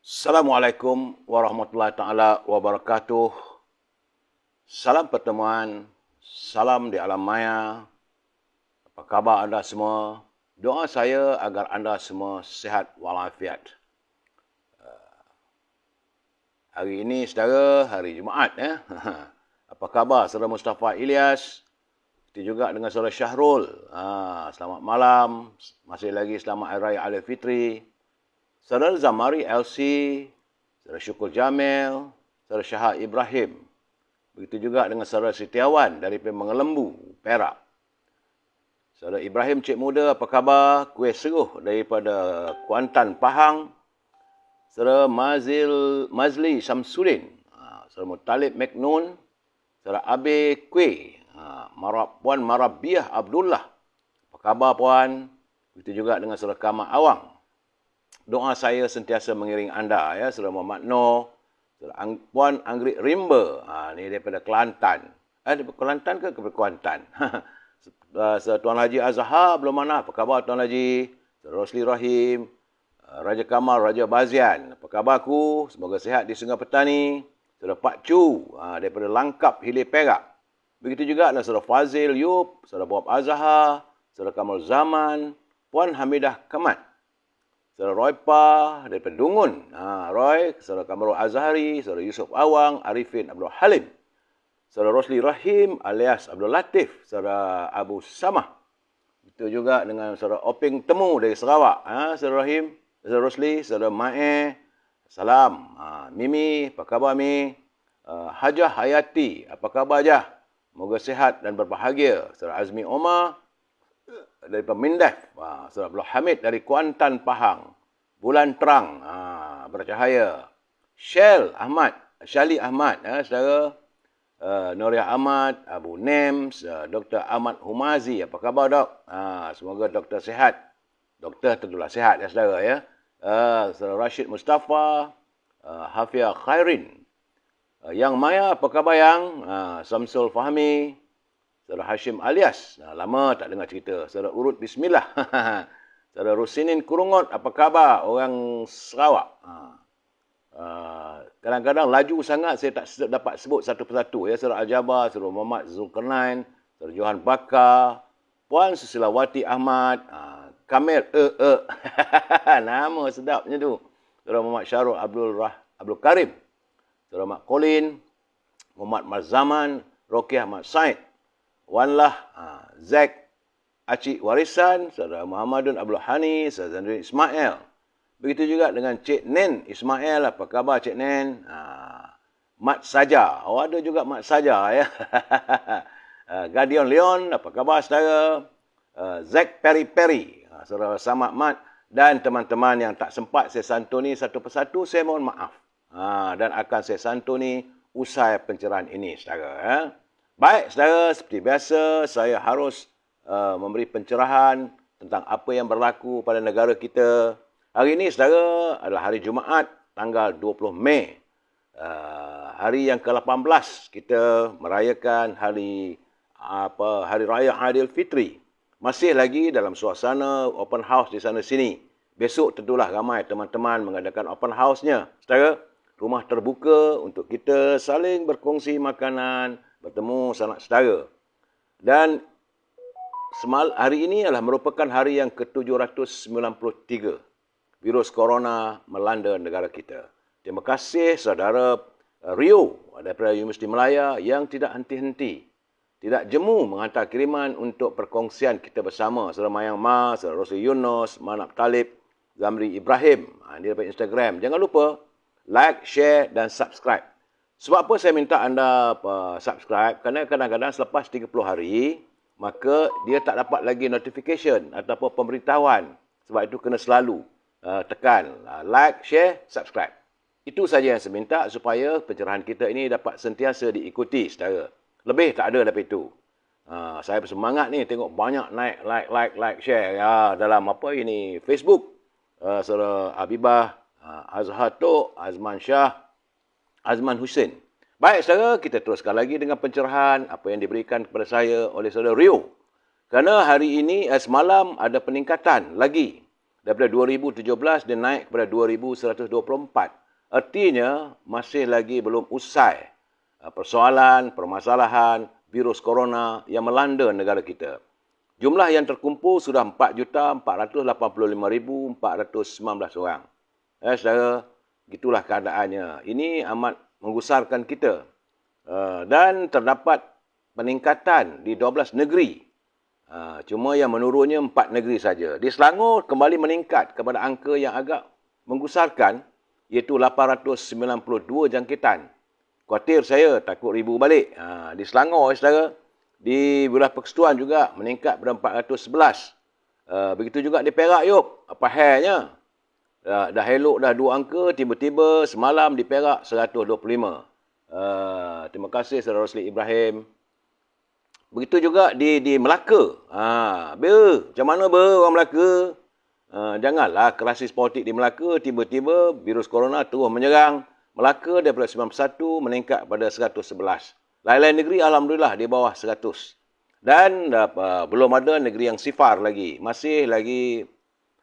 Assalamualaikum warahmatullahi taala wabarakatuh. Salam pertemuan, salam di alam maya. Apa khabar anda semua? Doa saya agar anda semua sihat walafiat. Hari ini saudara, hari Jumaat ya. Apa khabar saudara Mustafa Ilyas? Seperti juga dengan saudara Syahrul. Selamat malam. Masih lagi selamat Hari Raya Aidilfitri. Saudara Zamari LC, saudara Syukur Jamil, saudara Syahak Ibrahim. Begitu juga dengan saudara Setiawan dari Mengelembu, Perak. Saudara Ibrahim Cik Muda, apa khabar? Kuih Seruh daripada Kuantan, Pahang. Saudara Mazli Samsudin, saudara Muttalib Meknun, saudara Abe Kuih, Puan Marabiah Abdullah. Apa khabar Puan? Begitu juga dengan saudara Kamal Awang. Doa saya sentiasa mengiring anda, ya, Saudara Muhammad Noor, Saudara Puan Anggrik Rimba, ni daripada Kelantan. Daripada Kelantan ke Kuantan? Saudara Tuan Haji Azhar, belum mana? Apa khabar Tuan Haji? Saudara Rosli Rahim, Raja Kamal, Raja Bazian. Apa khabarku? Semoga sihat di Sungai Petani. Saudara Pak Chu, daripada Langkap, Hilir Perak. Begitu juga dengan Saudara Fazil Yub, Saudara Bob Azhar, Saudara Kamal Zaman, Puan Hamidah Kamat. Saudara Roy Pa daripada Dungun. Roy, Saudara Kamarul Azhari, Saudara Yusuf Awang, Arifin Abdul Halim. Saudara Rosli Rahim alias Abdul Latif, Saudara Abu Samah. Itu juga dengan Saudara Oping Temu dari Sarawak. Saudara Rahim, Saudara Rosli, Saudara Mae. Salam. Mimi, apa khabar Mi? Hajah Hayati, apa khabar Hajah? Moga sihat dan berbahagia. Saudara Azmi Omar dari Mindef, Saudara Abdul Hamid dari Kuantan, Pahang. Bulan terang, bercahaya. Syali Ahmad, saudara Noria Ahmad, Abu Nems, Dr. Ahmad Humazi. Apa khabar dok? Semoga doktor sihat. Doktor tentulah sihat ya saudara ya. Saudara Rashid Mustafa, Hafia Khairin. Yang Maya, apa khabar Yang? Samsul Fahmi, Saudara Hashim Alias, lama tak dengar cerita. Saudara Urut Bismillah. Saudara Rusinin Kurungot, apa khabar? Orang Sarawak. Kadang-kadang laju sangat saya tak dapat sebut satu persatu. Ya, Saudara Al-Jabar, Saudara Muhammad Zulkarnain, Saudara Johan Bakar, Puan Susilawati Ahmad, Kamil nama sedapnya tu. Saudara Muhammad Syarul Abdul Karim, Saudara Mak Colin, Muhammad Marzaman, Rokiah Ahmad Said, Wanlah, Zack Acik Warisan, Saudara Muhammadun Abdul Hani, Saudara Zandrin Ismail. Begitu juga dengan Cik Nen Ismail. Apa khabar Cik Nen? Mat Saja. Ada juga Mat Saja ya. Gadion Leon, apa khabar saudara? Zack Peri, Saudara Samad Mat dan teman-teman yang tak sempat saya santuni satu persatu, saya mohon maaf. Dan akan saya santuni usai pencerahan ini saudara ya. Baik, saudara, seperti biasa, saya harus memberi pencerahan tentang apa yang berlaku pada negara kita. Hari ini, saudara, adalah hari Jumaat, tanggal 20 Mei. Hari yang ke-18, kita merayakan Hari Raya Aidilfitri. Masih lagi dalam suasana open house di sana-sini. Besok tentulah ramai teman-teman mengadakan open house-nya. Saudara, rumah terbuka untuk kita saling berkongsi makanan, bertemu sanak saudara. Dan hari ini adalah merupakan hari yang ke-793 virus corona melanda negara kita. Terima kasih saudara Rio daripada Universiti Melaya yang tidak henti-henti, tidak jemu menghantar kiriman untuk perkongsian kita bersama. Saudara Mayang Ma, saudara Rosli Yunus, Manap Talib, Zamri Ibrahim. Ini daripada Instagram. Jangan lupa like, share dan subscribe. Sebab apa saya minta anda subscribe? Kerana kadang-kadang selepas 30 hari, maka dia tak dapat lagi notification ataupun pemberitahuan. Sebab itu kena selalu tekan like, share, subscribe. Itu saja yang saya minta supaya pencerahan kita ini dapat sentiasa diikuti saudara. Lebih tak ada daripada itu. Saya bersemangat ni tengok banyak naik like, share ya, dalam apa ini Facebook. Saudara Habibah, Azhar Tok, Azman Shah, Azman Hussein. Baik saudara, kita teruskan lagi dengan pencerahan apa yang diberikan kepada saya oleh saudara Rio. Kerana hari ini semalam ada peningkatan lagi Daripada 2017 dia naik kepada 2,124. Artinya masih lagi belum usai permasalahan virus corona yang melanda negara kita. Jumlah yang terkumpul sudah 4,485,419 orang. Saudara, gitulah keadaannya. Ini amat menggusarkan kita. Dan terdapat peningkatan di 12 negeri. Cuma yang menurunnya 4 negeri saja. Di Selangor kembali meningkat kepada angka yang agak menggusarkan, iaitu 892 jangkitan. Khawatir saya takut ribu balik. Di Selangor, saudara, di wilayah Persekutuan juga meningkat pada 411. Begitu juga di Perak, Yop. Apa halnya? Dah elok dah 2 angka, tiba-tiba semalam di Perak 125. Terima kasih Saudara Rosli Ibrahim. Begitu juga di Melaka. Macam mana orang Melaka? Janganlah krisis politik di Melaka, tiba-tiba virus corona terus menyerang Melaka daripada 91 meningkat pada 111. Lain-lain negeri alhamdulillah di bawah 100. Dan belum ada negeri yang sifar lagi. Masih lagi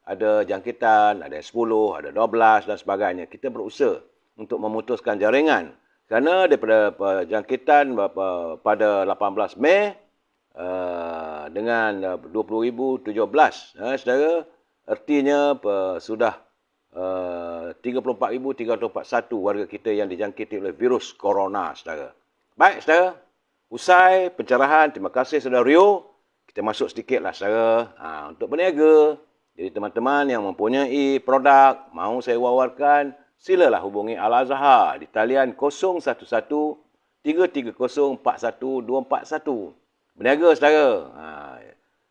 ada jangkitan, ada 10, ada 12 dan sebagainya. Kita berusaha untuk memutuskan jaringan. Kerana daripada jangkitan pada 18 Mei dengan 20,017, saudara, artinya sudah 34,341 warga kita yang dijangkiti oleh virus corona, saudara. Baik, saudara. Usai pencerahan, terima kasih saudara Rio. Kita masuk sedikitlah, saudara. Untuk berniaga, jadi teman-teman yang mempunyai produk, mahu saya wawarkan, silalah hubungi Al-Azhar di talian 011-330-41241. Berniaga, saudara.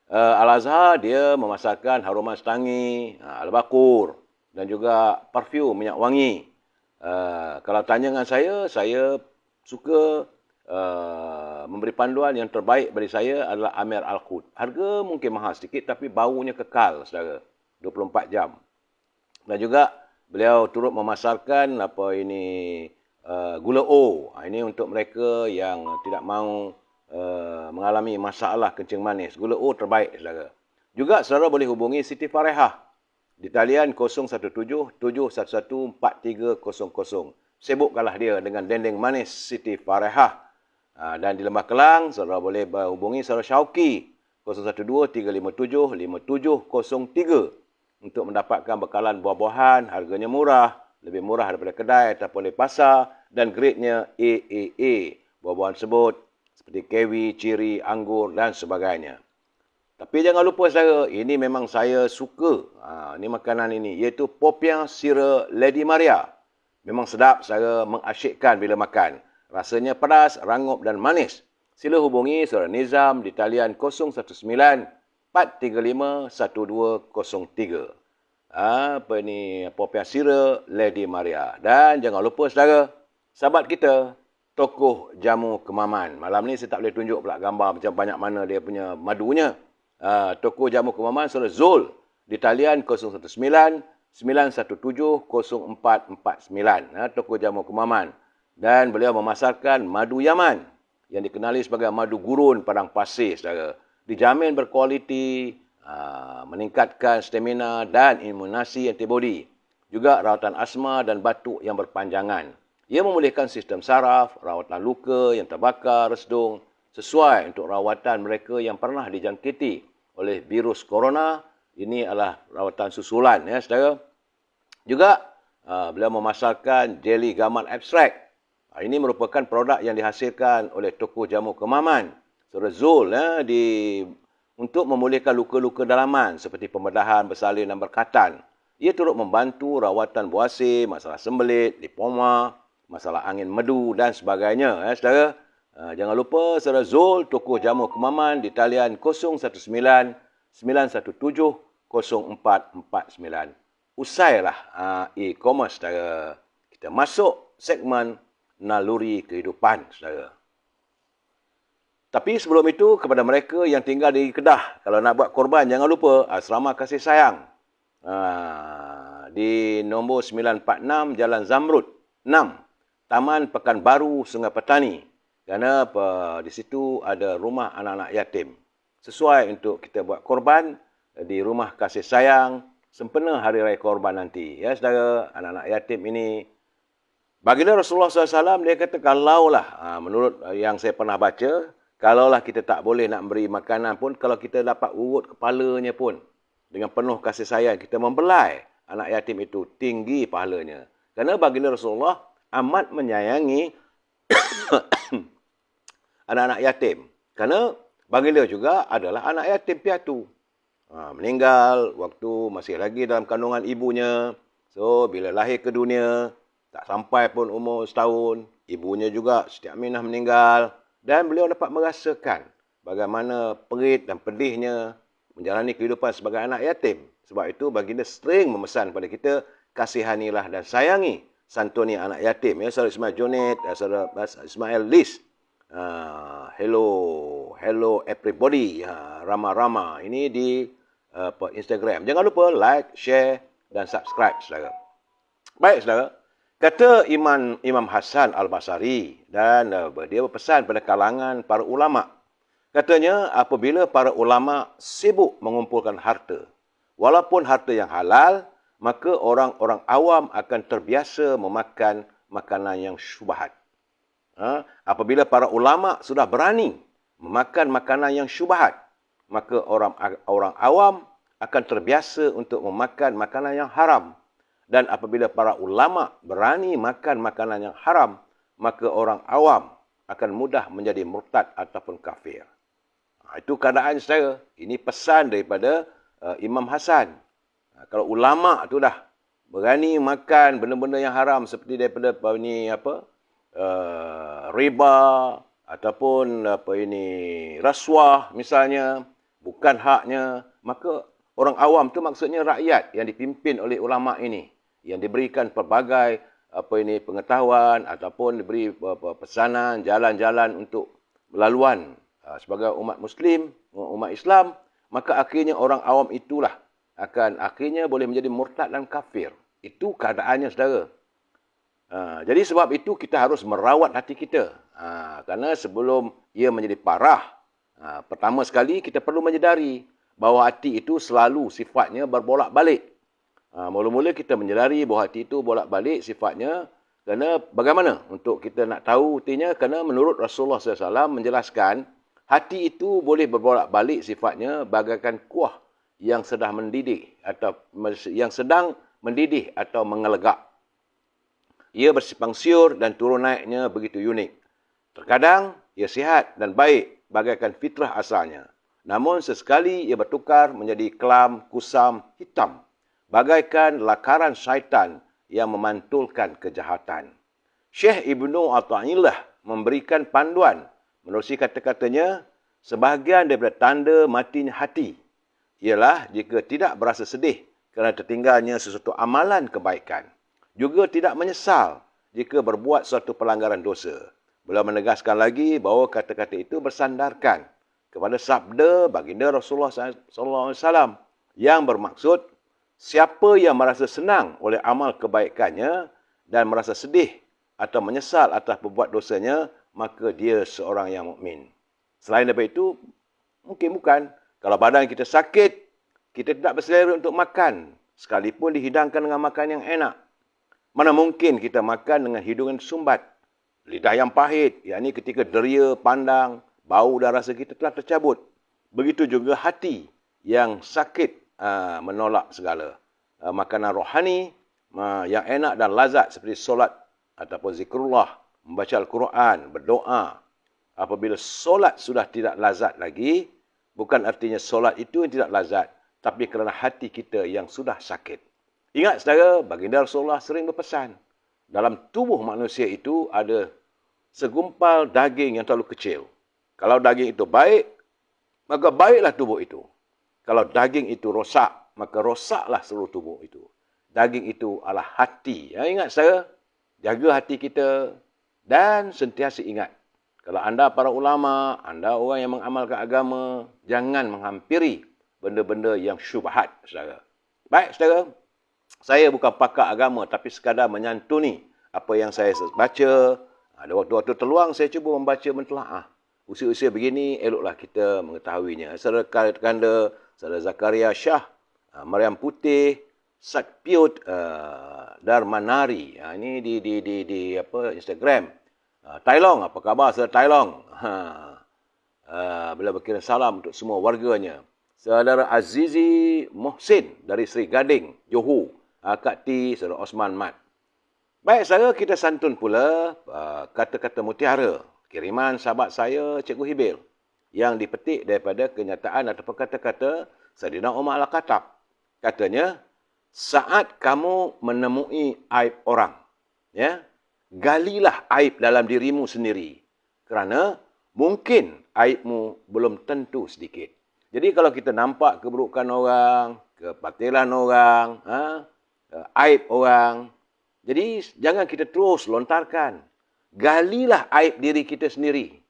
Al-Azhar dia memasarkan haruman setangi, al-bakur dan juga parfum minyak wangi. Kalau tanya dengan saya suka memberi panduan yang terbaik bagi saya adalah Amir Al-Khud. Harga mungkin mahal sedikit tapi baunya kekal, saudara. 24 jam. Dan juga beliau turut memasarkan gula O. Ini untuk mereka yang tidak mahu mengalami masalah kencing manis. Gula O terbaik, saudara. Juga saudara boleh hubungi Siti Farehah di talian 017-711-4300. Sibukkanlah dia dengan dendeng manis Siti Farehah. Dan di Lembah Kelang, saudara boleh hubungi saudara Syauki 012-357-5703 untuk mendapatkan bekalan buah-buahan, harganya murah, lebih murah daripada kedai ataupun di pasar dan grade-nya AAA. Buah-buahan tersebut seperti kiwi, ciri, anggur dan sebagainya. Tapi jangan lupa saudara, ini memang saya suka. Ini makanan ini, iaitu popiah sirih Lady Maria. Memang sedap, saudara, mengasyikkan bila makan. Rasanya pedas, rangup dan manis. Sila hubungi saudara Nizam di talian 019-435-1203. Popiah sirih Lady Maria. Dan jangan lupa saudara, sahabat kita, tokoh jamu Kemaman. Malam ni saya tak boleh tunjuk pula gambar macam banyak mana dia punya madunya. Tokoh jamu Kemaman saudara Zul di talian 019-917-0449. Tokoh jamu Kemaman. Dan beliau memasarkan madu Yaman yang dikenali sebagai madu gurun padang pasir, saudara. Dijamin berkualiti, meningkatkan stamina dan imunasi antibodi. Juga rawatan asma dan batuk yang berpanjangan. Ia memulihkan sistem saraf, rawatan luka yang terbakar, resdung, sesuai untuk rawatan mereka yang pernah dijangkiti oleh virus corona. Ini adalah rawatan susulan, ya, saudara. Juga beliau memasarkan jeli gamal abstrak. Ini merupakan produk yang dihasilkan oleh tokoh jamu Kemaman, saudara Zul, untuk memulihkan luka-luka dalaman seperti pembedahan, bersalin dan berkatan. Ia turut membantu rawatan buasir, masalah sembelit, lipoma, masalah angin medu dan sebagainya. Saudara, jangan lupa saudara Zul, tokoh jamu Kemaman di talian 019-917-0449. Usailah e-commerce, saudara. Kita masuk segmen naluri kehidupan, saudara. Tapi sebelum itu, kepada mereka yang tinggal di Kedah, kalau nak buat korban, jangan lupa Asrama Kasih Sayang. Di nombor 946 Jalan Zamrud 6, Taman Pekanbaru, Sungai Petani. Kerana di situ ada rumah anak-anak yatim. Sesuai untuk kita buat korban di Rumah Kasih Sayang sempena hari raya korban nanti. Ya, saudara, anak-anak yatim ini, baginda Rasulullah SAW, dia kata, kalaulah, menurut yang saya pernah baca, kalaulah kita tak boleh nak beri makanan pun, kalau kita dapat urut kepalanya pun, dengan penuh kasih sayang, kita membelai anak yatim itu, tinggi pahalanya. Kerana baginda Rasulullah amat menyayangi anak-anak yatim. Kerana baginda juga adalah anak yatim piatu. Meninggal waktu masih lagi dalam kandungan ibunya. So, bila lahir ke dunia, tak sampai pun umur setahun, ibunya juga Siti Aminah meninggal. Dan beliau dapat merasakan bagaimana perit dan pedihnya menjalani kehidupan sebagai anak yatim. Sebab itu baginda sering memesan pada kita, kasihanilah dan sayangi, santuni anak yatim. Ya, Saudara Ismail Junid, Saudara Ismail Lis. Hello everybody. Rama-rama. Ini di Instagram. Jangan lupa like, share dan subscribe, saudara. Baik, saudara. Kata Imam Hasan Al-Basri, dan dia berpesan pada kalangan para ulama. Katanya, apabila para ulama sibuk mengumpulkan harta, walaupun harta yang halal, maka orang-orang awam akan terbiasa memakan makanan yang syubhat. Apabila para ulama sudah berani memakan makanan yang syubhat, maka orang awam akan terbiasa untuk memakan makanan yang haram. Dan apabila para ulama berani makan makanan yang haram, maka orang awam akan mudah menjadi murtad ataupun kafir. Itu keadaan saya. Ini pesan daripada Imam Hasan. Kalau ulama tu dah berani makan benda-benda yang haram seperti daripada riba ataupun rasuah misalnya, bukan haknya, maka orang awam tu maksudnya rakyat yang dipimpin oleh ulama ini, yang diberikan pelbagai pengetahuan ataupun diberi pesanan, jalan-jalan untuk laluan sebagai umat Muslim, umat Islam, maka akhirnya orang awam itulah akan akhirnya boleh menjadi murtad dan kafir. Itu keadaannya, saudara. Jadi sebab itu kita harus merawat hati kita. Kerana sebelum ia menjadi parah, pertama sekali kita perlu menyedari bahawa hati itu selalu sifatnya berbolak-balik. Mula-mula kita menyedari bahawa hati itu bolak-balik sifatnya. Kerana bagaimana untuk kita nak tahu artinya? Kerana menurut Rasulullah SAW menjelaskan, hati itu boleh berbolak-balik sifatnya bagaikan kuah yang sedang mendidih atau mengelegak. Ia bersipang siur dan turun naiknya begitu unik. Terkadang ia sihat dan baik bagaikan fitrah asalnya. Namun sesekali ia bertukar menjadi kelam, kusam, hitam. Bagaikan lakaran syaitan yang memantulkan kejahatan. Syekh Ibnu Athaillah memberikan panduan. Menerusi kata-katanya, sebahagian daripada tanda matinya hati ialah jika tidak berasa sedih kerana tertinggalnya sesuatu amalan kebaikan. Juga tidak menyesal jika berbuat suatu pelanggaran dosa. Beliau menegaskan lagi bahawa kata-kata itu bersandarkan kepada sabda baginda Rasulullah SAW yang bermaksud, siapa yang merasa senang oleh amal kebaikannya dan merasa sedih atau menyesal atas berbuat dosanya, maka dia seorang yang mukmin. Selain daripada itu, mungkin bukan. Kalau badan kita sakit, kita tidak berselera untuk makan, sekalipun dihidangkan dengan makan yang enak. Mana mungkin kita makan dengan hidung yang sumbat, lidah yang pahit, yakni ketika deria, pandang, bau dan rasa kita telah tercabut. Begitu juga hati yang sakit menolak segala. Makanan rohani yang enak dan lazat seperti solat ataupun zikrullah, membaca Al-Quran, berdoa. Apabila solat sudah tidak lazat lagi, bukan artinya solat itu yang tidak lazat, tapi kerana hati kita yang sudah sakit. Ingat, saudara, baginda Rasulullah sering berpesan, dalam tubuh manusia itu ada segumpal daging yang terlalu kecil. Kalau daging itu baik, maka baiklah tubuh itu. Kalau daging itu rosak, maka rosaklah seluruh tubuh itu. Daging itu adalah hati. Ya, ingat, saudara, jaga hati kita dan sentiasa ingat. Kalau anda para ulama, anda orang yang mengamalkan agama, jangan menghampiri benda-benda yang syubhat, saudara. Baik, saudara. Saya bukan pakar agama, tapi sekadar menyantuni apa yang saya baca. Ada waktu-waktu terluang, saya cuba membaca mentelaah. Usia-usia begini, eloklah kita mengetahuinya. Saudara kanda, saudara Zakaria Shah, Maryam Putih, Satpiot Darmanari. Ini di Instagram. Tailong, apa khabar saudara Tailong? Bila berkirim salam untuk semua warganya. Saudara Azizi Mohsin dari Seri Gading, Johor. Kak T, saudara Osman Mat. Baik, saudara, kita santun pula kata-kata mutiara. Kiriman sahabat saya, Cikgu Hibil. Yang dipetik daripada kenyataan atau kata-kata Saidina Umar Al-Khattab. Katanya, saat kamu menemui aib orang, ya, galilah aib dalam dirimu sendiri. Kerana mungkin aibmu belum tentu sedikit. Jadi kalau kita nampak keburukan orang, kebatilan orang, aib orang, jadi jangan kita terus lontarkan. Galilah aib diri kita sendiri.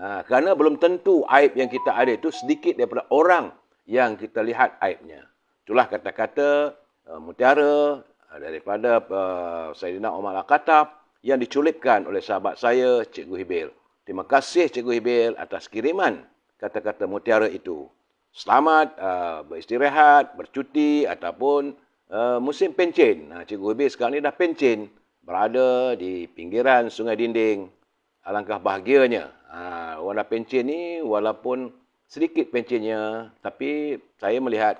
Kerana belum tentu aib yang kita ada itu sedikit daripada orang yang kita lihat aibnya. Itulah kata-kata mutiara daripada Saidina Umar Al-Khattab yang diculipkan oleh sahabat saya, Cikgu Hibil. Terima kasih Cikgu Hibil atas kiriman kata-kata mutiara itu. Selamat beristirahat, bercuti ataupun musim pencen. Cikgu Hibil sekarang ni dah pencen, berada di pinggiran Sungai Dinding. Alangkah bahagianya. Orang dah pencen ni walaupun sedikit pencennya, tapi saya melihat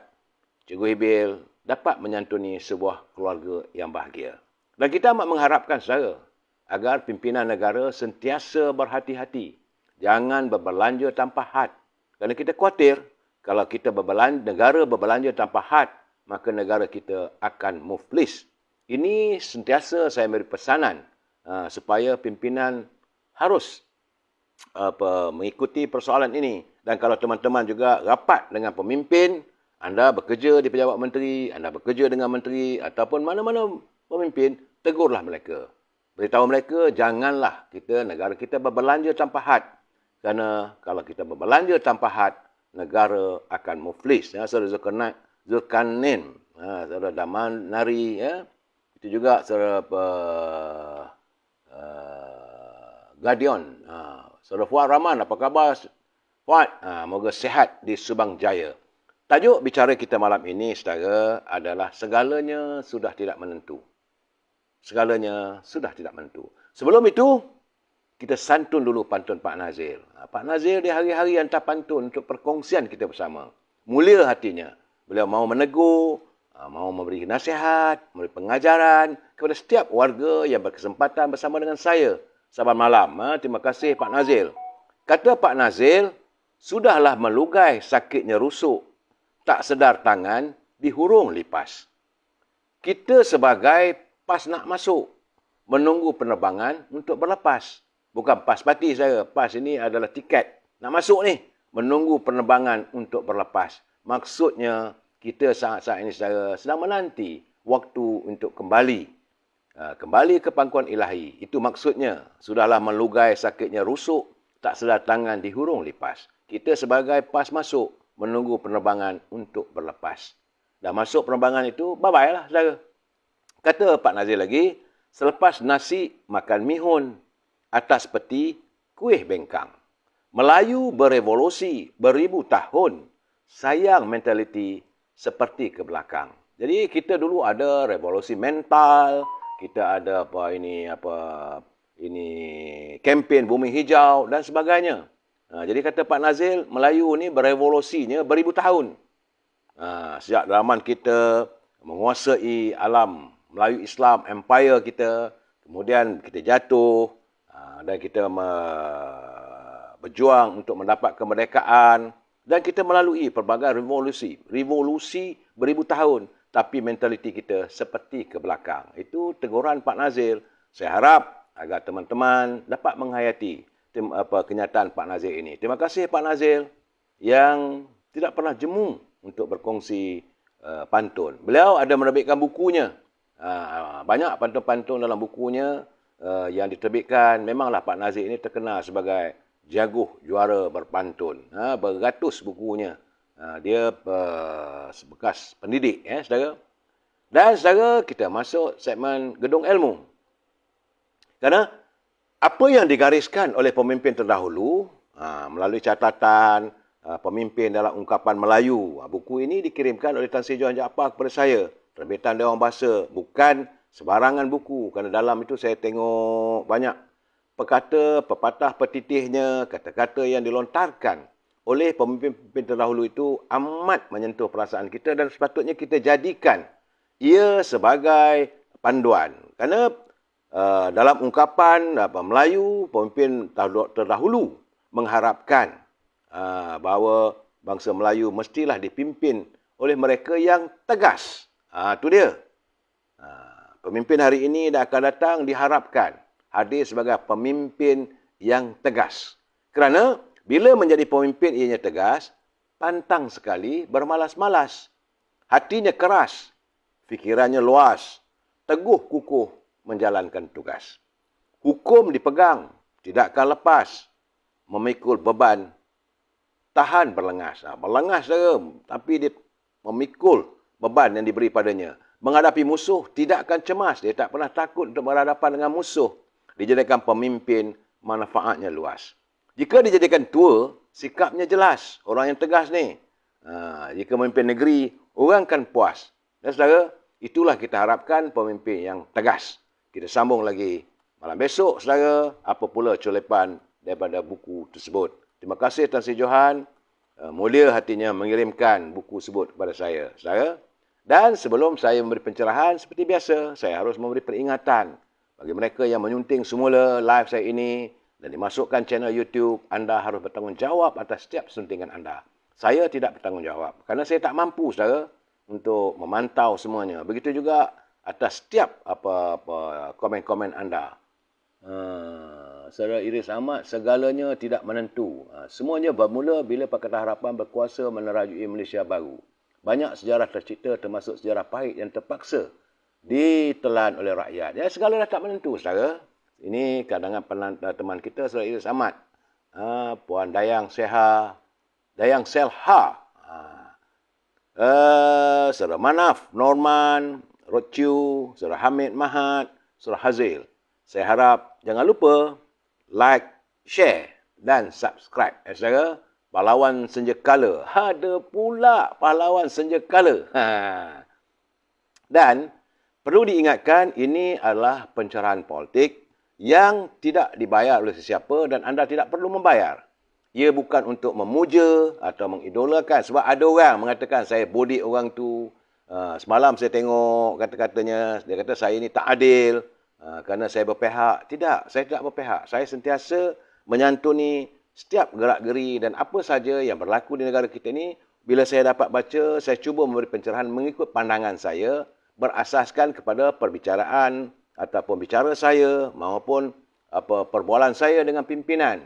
Cikgu Hibil dapat menyantuni sebuah keluarga yang bahagia. Dan kita amat mengharapkan saudara agar pimpinan negara sentiasa berhati-hati. Jangan berbelanja tanpa had. Kerana kita khawatir kalau kita negara berbelanja tanpa had, maka negara kita akan muflis. Ini sentiasa saya beri pesanan supaya pimpinan harus mengikuti persoalan ini. Dan kalau teman-teman juga rapat dengan pemimpin, anda bekerja di pejabat menteri, anda bekerja dengan menteri ataupun mana-mana pemimpin, tegurlah mereka. Beritahu mereka, janganlah negara kita berbelanja tanpa had. Kerana kalau kita berbelanja tanpa had, negara akan muflis. Saudara Zulkarnain, saudara Damanari, itu juga saudara Gadion, saudara Fuad Rahman, apa khabar Fuad? Moga sihat di Subang Jaya. Tajuk bicara kita malam ini, saudara, adalah segalanya sudah tidak menentu. Segalanya sudah tidak menentu. Sebelum itu, kita santun dulu pantun Pak Nazir. Pak Nazir di hari-hari hantar pantun untuk perkongsian kita bersama. Mulia hatinya. Beliau mau menegur, mau memberi nasihat, memberi pengajaran kepada setiap warga yang berkesempatan bersama dengan saya saban malam. Terima kasih Pak Nazir. Kata Pak Nazir, sudahlah melugai sakitnya rusuk, tak sedar tangan dihurung lipas. Kita sebagai pas nak masuk, menunggu penerbangan untuk berlepas. Bukan pas parti saya, pas ini adalah tiket. Nak masuk ni, menunggu penerbangan untuk berlepas. Maksudnya, kita saat-saat ini sedang menanti waktu untuk kembali. Kembali ke pangkuan ilahi. Itu maksudnya, sudahlah melugai sakitnya rusuk, tak sedar tangan dihurung lipas. Kita sebagai pas masuk, menunggu penerbangan untuk berlepas. Dah masuk penerbangan itu, bye-bye lah saudara. Kata Pak Nazir lagi, selepas nasi makan mihun, atas peti kuih bengkang. Melayu berevolusi beribu tahun, sayang mentaliti seperti ke belakang. Jadi kita dulu ada revolusi mental, kita ada kempen bumi hijau dan sebagainya. Jadi kata Pak Nazir, Melayu ni berevolusinya beribu tahun. Sejak zaman kita menguasai alam Melayu Islam, empire kita, kemudian kita jatuh dan kita berjuang untuk mendapat kemerdekaan dan kita melalui pelbagai revolusi beribu tahun, tapi mentaliti kita seperti ke belakang. Itu teguran Pak Nazir. Saya harap agar teman-teman dapat menghayati kenyataan Pak Nazir ini. Terima kasih Pak Nazir yang tidak pernah jemu untuk berkongsi pantun. Beliau ada menerbitkan bukunya. Banyak pantun-pantun dalam bukunya yang diterbitkan. Memanglah Pak Nazir ini terkenal sebagai jaguh juara berpantun. Beratus bukunya. Dia bekas pendidik, saudara. Dan saudara, kita masuk segmen Gedung Ilmu. Kerana apa yang digariskan oleh pemimpin terdahulu melalui catatan pemimpin dalam ungkapan Melayu. Buku ini dikirimkan oleh Tan Sri John Jaafar kepada saya terbitan Dewan Bahasa. Bukan sebarangan buku. Kerana dalam itu saya tengok banyak perkata, pepatah, petitihnya, kata-kata yang dilontarkan oleh pemimpin-pemimpin terdahulu itu amat menyentuh perasaan kita dan sepatutnya kita jadikan ia sebagai panduan. Kerana dalam ungkapan Melayu, pemimpin terdahulu mengharapkan bahawa bangsa Melayu mestilah dipimpin oleh mereka yang tegas. Itu dia. Pemimpin hari ini dan akan datang diharapkan hadir sebagai pemimpin yang tegas. Kerana bila menjadi pemimpin ianya tegas, pantang sekali bermalas-malas. Hatinya keras, fikirannya luas, teguh kukuh menjalankan tugas. Hukum dipegang, tidak akan lepas, memikul beban, tahan berlengas. Berlengas saja, tapi dia memikul beban yang diberi padanya. Menghadapi musuh, tidak akan cemas. Dia tak pernah takut untuk berhadapan dengan musuh. Dijadikan pemimpin, manfaatnya luas. Jika dijadikan tua, sikapnya jelas. Orang yang tegas ni. Jika memimpin negeri, orang kan puas. Dan saudara, itulah kita harapkan pemimpin yang tegas. Kita sambung lagi malam besok, saudara. Apa pula culipan daripada buku tersebut. Terima kasih Tan Sri Johan. Mulia hatinya mengirimkan buku tersebut kepada saya, saudara. Dan sebelum saya memberi pencerahan, seperti biasa, saya harus memberi peringatan. Bagi mereka yang menyunting semula live saya ini dan dimasukkan channel YouTube, anda harus bertanggungjawab atas setiap suntingan anda. Saya tidak bertanggungjawab kerana saya tak mampu, saudara, untuk memantau semuanya. Begitu juga atas setiap apa komen-komen anda. Saudara Iris Ahmad, segalanya tidak menentu. Semuanya bermula bila Pakatan Harapan berkuasa menerajui Malaysia baru. Banyak sejarah tercipta termasuk sejarah pahit yang terpaksa ditelan oleh rakyat. Ya, segala dah tak menentu, saudara. Ini kadangan teman kita, saudara Iris Ahmad. Puan Dayang Selha. Saudara Manaf, Norman, Rochu, saudara Hamid Mahat, saudara Hazil. Saya harap jangan lupa like, share dan subscribe. Saudara, pahlawan senjakala. Ada pula pahlawan senjakala. Dan perlu diingatkan, ini adalah pencerahan politik yang tidak dibayar oleh sesiapa dan anda tidak perlu membayar. Ia bukan untuk memuja atau mengidolakan. Sebab ada orang mengatakan, saya body orang tu. Semalam saya tengok kata-katanya, dia kata saya ini tak adil kerana saya berpihak. Tidak, saya tidak berpihak. Saya sentiasa menyantuni setiap gerak-geri dan apa saja yang berlaku di negara kita ini. Bila saya dapat baca, saya cuba memberi pencerahan mengikut pandangan saya, berasaskan kepada perbicaraan ataupun bicara saya maupun perbualan saya dengan pimpinan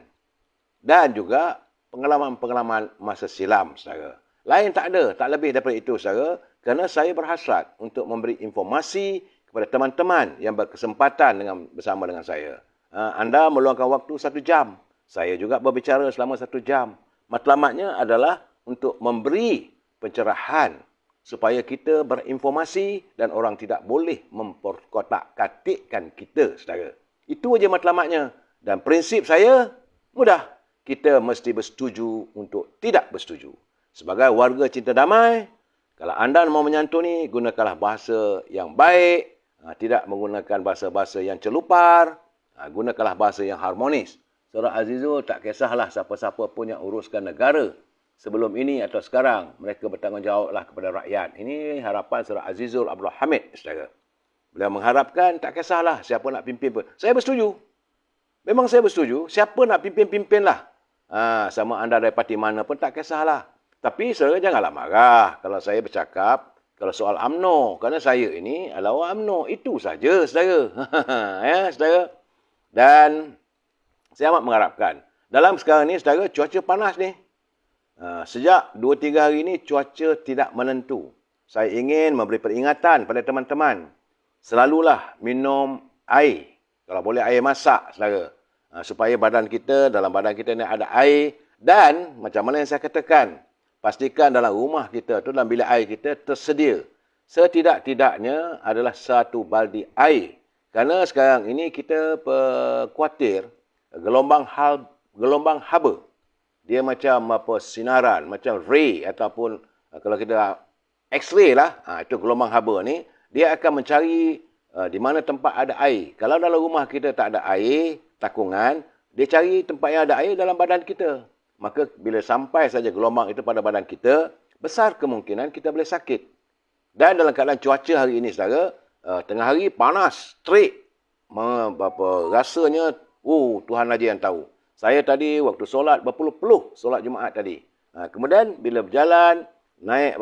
dan juga pengalaman-pengalaman masa silam, saudara. Lain tak ada, tak lebih daripada itu, saudara, kerana saya berhasrat untuk memberi informasi kepada teman-teman yang berkesempatan bersama dengan saya. Anda meluangkan waktu 1 jam, saya juga berbicara selama 1 jam. Matlamatnya adalah untuk memberi pencerahan supaya kita berinformasi dan orang tidak boleh memperkotak-katikkan kita, saudara. Itu aja matlamatnya. Dan prinsip saya mudah. Kita mesti bersetuju untuk tidak bersetuju. Sebagai warga cinta damai, kalau anda mau menyantuni, gunakanlah bahasa yang baik. Tidak menggunakan bahasa-bahasa yang celupar. Gunakanlah bahasa yang harmonis. Saudara Azizul, tak kisahlah siapa-siapa pun yang uruskan negara. Sebelum ini atau sekarang, mereka bertanggungjawablah kepada rakyat. Ini harapan Saudara Azizul Abdul Hamid, saudara. Beliau mengharapkan, tak kisahlah siapa nak pimpin pun. Saya bersetuju. Memang saya bersetuju. Siapa nak pimpin-pimpinlah. Sama anda dari parti mana pun tak kisahlah. Tapi saudara janganlah marah kalau saya bercakap kalau soal UMNO. Kerana saya ini adalah orang UMNO. Itu saja, saudara. Ya, saudara. Dan saya amat mengharapkan. Dalam sekarang ni, saudara, cuaca panas ni. Sejak 2-3 hari ini, cuaca tidak menentu. Saya ingin memberi peringatan pada teman-teman. Selalulah minum air. Kalau boleh air masak, saudara. Supaya dalam badan kita ni ada air. Dan, macam mana yang saya katakan, pastikan dalam rumah kita tu, dalam bilik air kita tersedia. Setidak-tidaknya adalah 1 baldi air. Kerana sekarang ini kita khawatir gelombang haba. Dia macam sinaran, macam ray ataupun kalau kita X-ray lah, itu gelombang haba ni, dia akan mencari di mana tempat ada air. Kalau dalam rumah kita tak ada air, takungan, dia cari tempat yang ada air dalam badan kita. Maka bila sampai saja gelombang itu pada badan kita, besar kemungkinan kita boleh sakit. Dan dalam keadaan cuaca hari ini, saudara, tengah hari panas, terik. Rasanya, Tuhan aja yang tahu. Saya tadi waktu solat, berpeluh-peluh solat Jumaat tadi. Kemudian bila berjalan, naik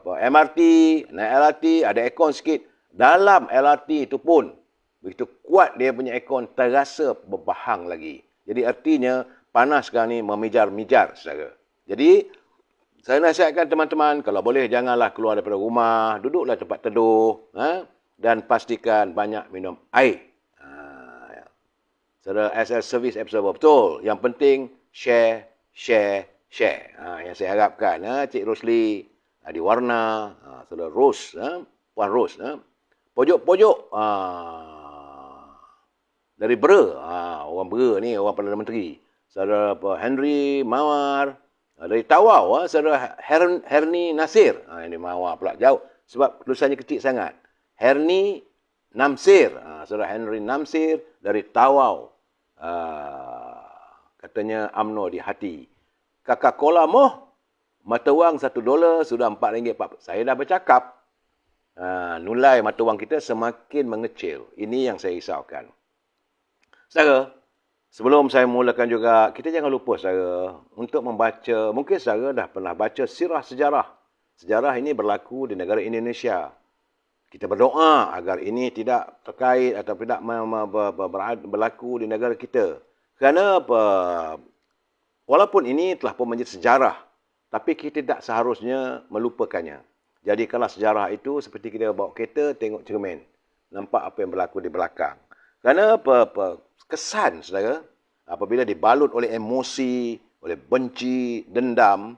MRT, naik LRT, ada aircon sikit. Dalam LRT itu pun, begitu kuat dia punya aircon, terasa berbahang lagi. Jadi artinya, panas sekarang ni memijar-mijar, saudara. Jadi, saya nasihatkan teman-teman, kalau boleh janganlah keluar daripada rumah, duduklah tempat teduh, dan pastikan banyak minum air. Saudara, as a service observer, betul. Yang penting, share. Yang saya harapkan, Cik Rosli, Adi Warna, saudara Ros, Puan Ros, pojok-pojok dari Bera, orang Bera ni, orang Perdana Menteri. Saudara Henry Mawar, dari Tawau, saudara Herni Nasir. Ini Mawar pula jauh, sebab tulisannya kecil sangat. Herni Namsir, saudara Henry Namsir dari Tawau. Katanya UMNO di hati. Coca-Cola mata wang $1 sudah RM4.40. Saya dah bercakap, nilai mata wang kita semakin mengecil. Ini yang saya risaukan. Saudara, sebelum saya mulakan juga, kita jangan lupa, saudara, untuk membaca, mungkin saudara dah pernah baca sirah sejarah. Sejarah ini berlaku di negara Indonesia. Kita berdoa agar ini tidak terkait atau tidak berlaku di negara kita. Kerana walaupun ini telah pun menjadi sejarah, tapi kita tidak seharusnya melupakannya. Jadi kalau sejarah itu seperti kita bawa kereta, tengok cermin. Nampak apa yang berlaku di belakang. Kerana kesan, saudara, apabila dibalut oleh emosi, oleh benci, dendam,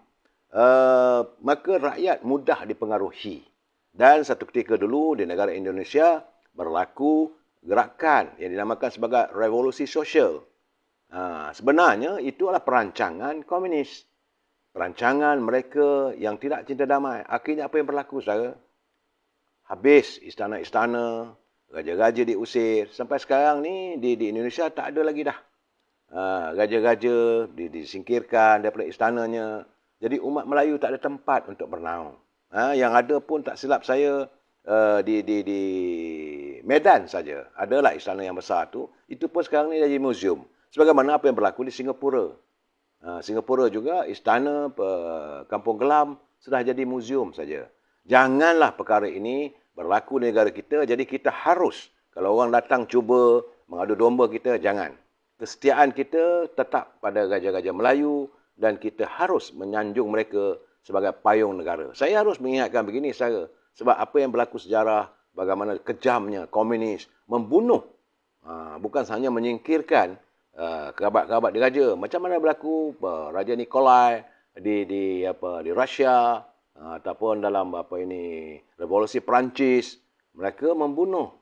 maka rakyat mudah dipengaruhi. Dan satu ketika dulu di negara Indonesia berlaku gerakan yang dinamakan sebagai revolusi sosial. Sebenarnya itu adalah perancangan komunis. Perancangan mereka yang tidak cinta damai. Akhirnya apa yang berlaku, saudara? Habis istana-istana, raja-raja diusir. Sampai sekarang ni di Indonesia tak ada lagi dah. Raja-raja disingkirkan daripada istananya. Jadi umat Melayu tak ada tempat untuk bernaung. Yang ada pun tak silap saya di Medan saja. Adalah istana yang besar tu. Itu pun sekarang ni jadi muzium. Sebagaimana apa yang berlaku di Singapura. Singapura juga istana Kampung Gelam sudah jadi muzium saja. Janganlah perkara ini berlaku di negara kita. Jadi kita harus, kalau orang datang cuba mengadu domba kita, jangan. Kesetiaan kita tetap pada raja-raja Melayu dan kita harus menyanjung mereka sebagai payung negara. Saya harus mengingatkan begini, saudara. Sebab apa yang berlaku sejarah, bagaimana kejamnya komunis membunuh, bukan hanya menyingkirkan kerabat-kerabat diraja. Macam mana berlaku Raja Nikolai di Rusia, ataupun dalam revolusi Perancis, mereka membunuh.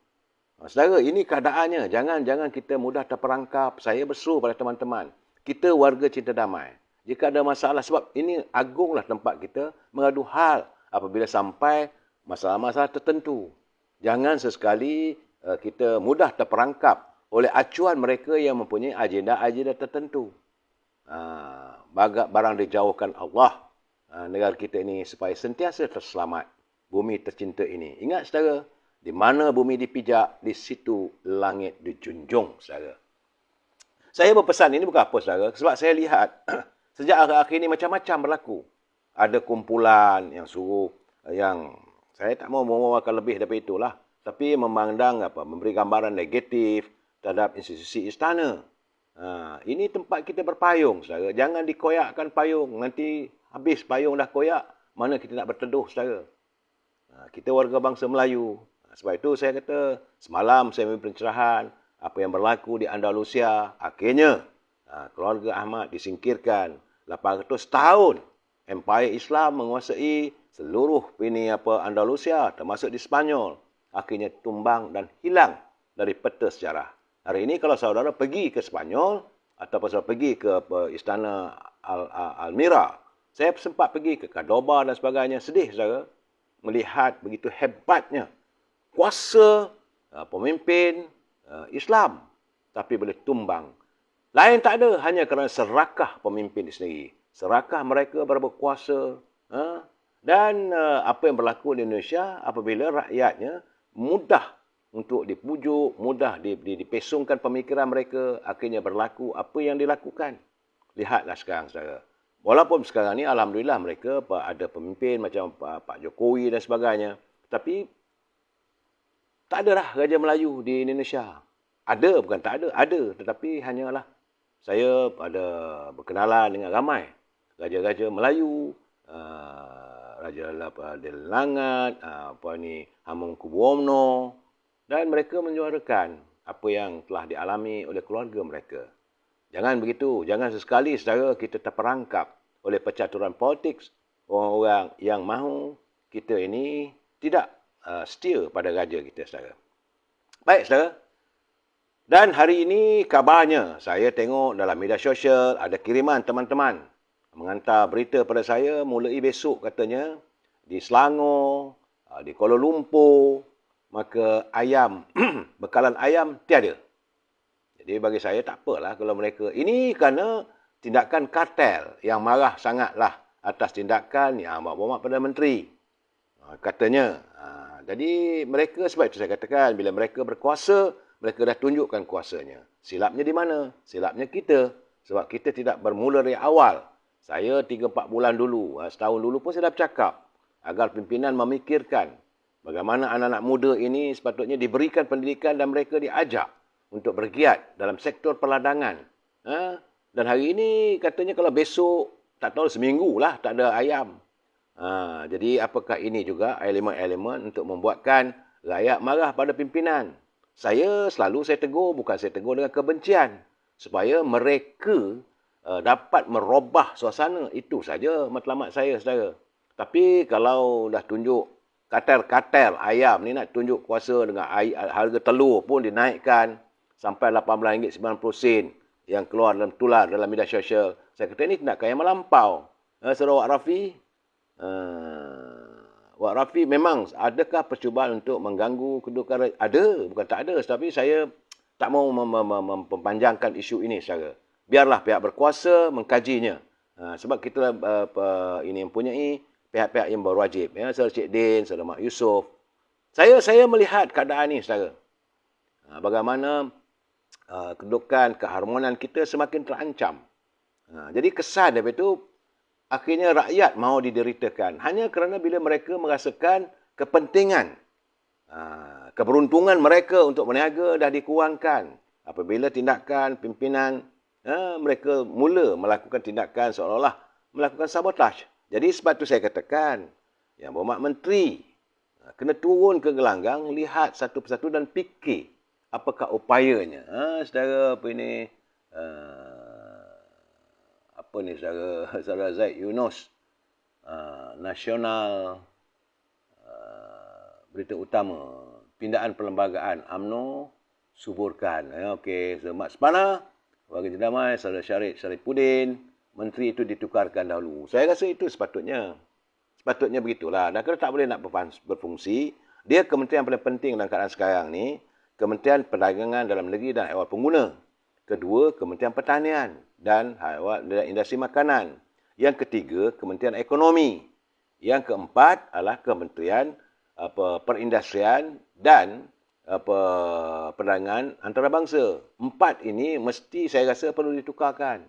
Saudara, ini keadaannya. Jangan kita mudah terperangkap. Saya berseru pada teman-teman, kita warga cinta damai. Jika ada masalah, sebab ini agunglah tempat kita mengadu hal apabila sampai masalah-masalah tertentu. Jangan sesekali kita mudah terperangkap oleh acuan mereka yang mempunyai agenda-agenda tertentu. Barang dijauhkan Allah, negara kita ini supaya sentiasa terselamat. Bumi tercinta ini. Ingat, saudara, di mana bumi dipijak, di situ langit dijunjung, saudara. Saya berpesan ini bukan apa, saudara, sebab saya lihat sejak akhir-akhir ini macam-macam berlaku. Ada kumpulan yang suruh, yang saya tak mau membawakan lebih daripada itulah, tapi memandang memberi gambaran negatif terhadap institusi istana. Ini tempat kita berpayung, saudara. Jangan dikoyakkan payung. Nanti habis payung dah koyak, mana kita nak berteduh, saudara. Kita warga bangsa Melayu. Sebab itu saya kata, semalam saya memberi pencerahan apa yang berlaku di Andalusia. Akhirnya keluarga Ahmad disingkirkan. 800 tahun Empire Islam menguasai seluruh Andalusia, termasuk di Spanyol. Akhirnya tumbang dan hilang dari peta sejarah. Hari ini kalau saudara pergi ke Spanyol ataupun saudara pergi ke istana Almira, saya sempat pergi ke Cordoba dan sebagainya, sedih, saudara. melihat begitu hebatnya kuasa pemimpin Islam, tapi boleh tumbang. Lain tak ada, hanya kerana serakah pemimpin sendiri. Serakah mereka berkuasa. Dan apa yang berlaku di Indonesia apabila rakyatnya mudah untuk dipujuk, mudah dipesongkan pemikiran mereka, akhirnya berlaku apa yang dilakukan. Lihatlah sekarang, saudara. Walaupun sekarang ni alhamdulillah mereka ada pemimpin macam Pak Jokowi dan sebagainya, tapi tak ada lah Raja Melayu di Indonesia. Ada, bukan tak ada. Ada, tetapi hanyalah saya ada berkenalan dengan ramai raja-raja Melayu, Raja Langat, Hamengkubuwono, dan mereka menyuarakan apa yang telah dialami oleh keluarga mereka. Jangan begitu. Jangan sesekali saudara kita terperangkap oleh percaturan politik orang-orang yang mahu kita ini tidak setia pada raja kita, saudara. Baik, saudara. Dan hari ini kabarnya saya tengok dalam media sosial ada kiriman teman-teman menghantar berita pada saya mulai besok katanya di Selangor, di Kuala Lumpur, maka ayam, bekalan ayam tiada. Jadi bagi saya tak apalah kalau mereka, ini kerana tindakan kartel yang marah sangatlah atas tindakan yang berhormat Perdana Menteri. Katanya. Jadi mereka, sebab itu saya katakan, bila mereka berkuasa, mereka dah tunjukkan kuasanya. Silapnya di mana? Silapnya kita. Sebab kita tidak bermula dari awal. Saya 3-4 bulan dulu, setahun dulu pun saya dah bercakap agar pimpinan memikirkan bagaimana anak-anak muda ini sepatutnya diberikan pendidikan dan mereka diajak untuk bergiat dalam sektor perladangan. Dan hari ini katanya kalau besok, tak tahu seminggu lah tak ada ayam. Jadi apakah ini juga elemen-elemen untuk membuatkan rakyat marah pada pimpinan? Saya tegur, bukan saya tegur dengan kebencian. Supaya mereka dapat merubah suasana. Itu saja matlamat saya, saudara. Tapi kalau dah tunjuk kartel-kartel ayam ni nak tunjuk kuasa dengan harga telur pun dinaikkan sampai RM18.90 yang keluar dalam tular dalam media sosial. Saya kata ini tindakan yang melampau. Saudara Wak Rafi, Wak Rafi memang adakah percubaan untuk mengganggu kedudukan rakyat? Ada, bukan tak ada. Tapi saya tak mau mempanjangkan isu ini, saudara. Biarlah pihak berkuasa mengkajinya. Sebab kita ini mempunyai pihak-pihak yang berwajib. Saudara Cik Din, Saudara Mak Yusof. Saya melihat keadaan ini, saudara. Bagaimana kedudukan, keharmonian kita semakin terancam. Jadi kesan daripada itu, akhirnya rakyat mahu dideritakan. Hanya kerana bila mereka merasakan kepentingan, keberuntungan mereka untuk berniaga dah dikurangkan. Apabila tindakan pimpinan, mereka mula melakukan tindakan seolah-olah melakukan sabotaj. Jadi sebab itu saya katakan, Yang Berhormat Menteri kena turun ke gelanggang, lihat satu persatu dan fikir apakah upayanya. Saudara apa ini, saudara Zaid Yunus, Nasional Berita Utama, pindaan perlembagaan UMNO suburkan. Okey, Mak Sepana, Warga Damai, Saudara Syarifuddin, Menteri itu ditukarkan dahulu. Saya rasa itu sepatutnya. Sepatutnya begitulah. Dan kalau tak boleh nak berfungsi, dia kementerian paling penting dalam keadaan sekarang ni, Kementerian Perdagangan Dalam Negeri dan Ehwal Pengguna. Kedua, Kementerian Pertanian dan Industri Makanan. Yang ketiga, Kementerian Ekonomi. Yang keempat adalah Kementerian Perindustrian dan Perdagangan Antarabangsa. 4 ini mesti saya rasa perlu ditukarkan.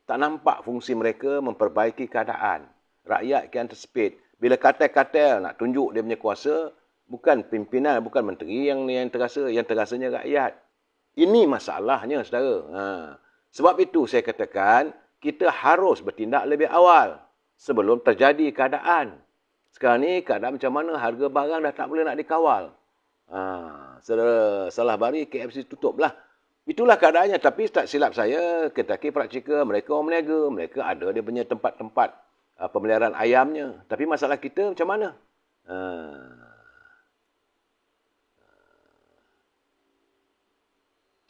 Tak nampak fungsi mereka memperbaiki keadaan. Rakyat kian tersepit. Bila kartel-kartel nak tunjuk dia punya kuasa, bukan pimpinan, bukan menteri yang terasa, yang terasanya rakyat. Ini masalahnya, saudara. Sebab itu saya katakan, kita harus bertindak lebih awal sebelum terjadi keadaan. Sekarang ni keadaan macam mana, harga barang dah tak boleh nak dikawal. Saudara Salah Bari, KFC tutup lah. Itulah keadaannya. Tapi tak silap saya, Kentucky Fried Chicken, mereka orang berniaga. Mereka ada dia punya tempat-tempat pemeliharaan ayamnya. Tapi masalah kita macam mana?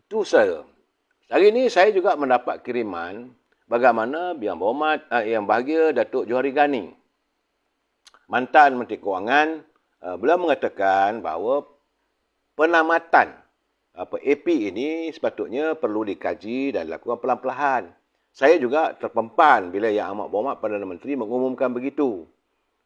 Itu saya. Hari ini saya juga mendapat kiriman bagaimana Yang Berhormat, Yang Bahagia Datuk Johari Gani mantan Menteri Kewangan, beliau mengatakan bahawa penamatan AP ini sepatutnya perlu dikaji dan dilakukan perlahan-lahan. Saya juga terpempan bila Yang Amat Berhormat Perdana Menteri mengumumkan begitu.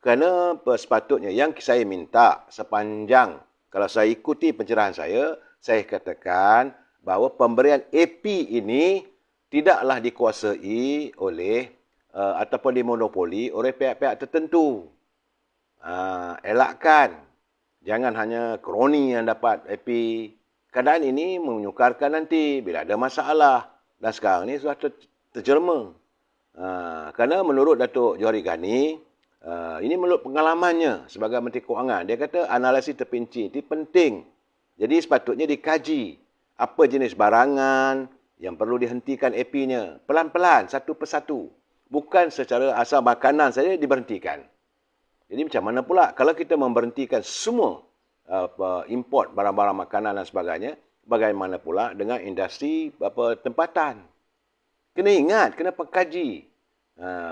Kerana sepatutnya yang saya minta sepanjang, kalau saya ikuti pencerahan saya katakan bahawa pemberian AP ini tidaklah dikuasai oleh ataupun dimonopoli oleh pihak-pihak tertentu. Elakkan. Jangan hanya kroni yang dapat AP. Keadaan ini menyukarkan nanti bila ada masalah. Dan sekarang ini sudah terjelma. Kerana menurut Datuk Johari Ghani, ini menurut pengalamannya sebagai Menteri Kewangan, dia kata analisis terperinci itu penting. Jadi sepatutnya dikaji apa jenis barangan yang perlu dihentikan AP-nya. Pelan-pelan, satu persatu. Bukan secara asal makanan saja diberhentikan. Jadi macam mana pula kalau kita memberhentikan semua import barang-barang makanan dan sebagainya, bagaimana pula dengan industri tempatan? Kena ingat, kena pengkaji.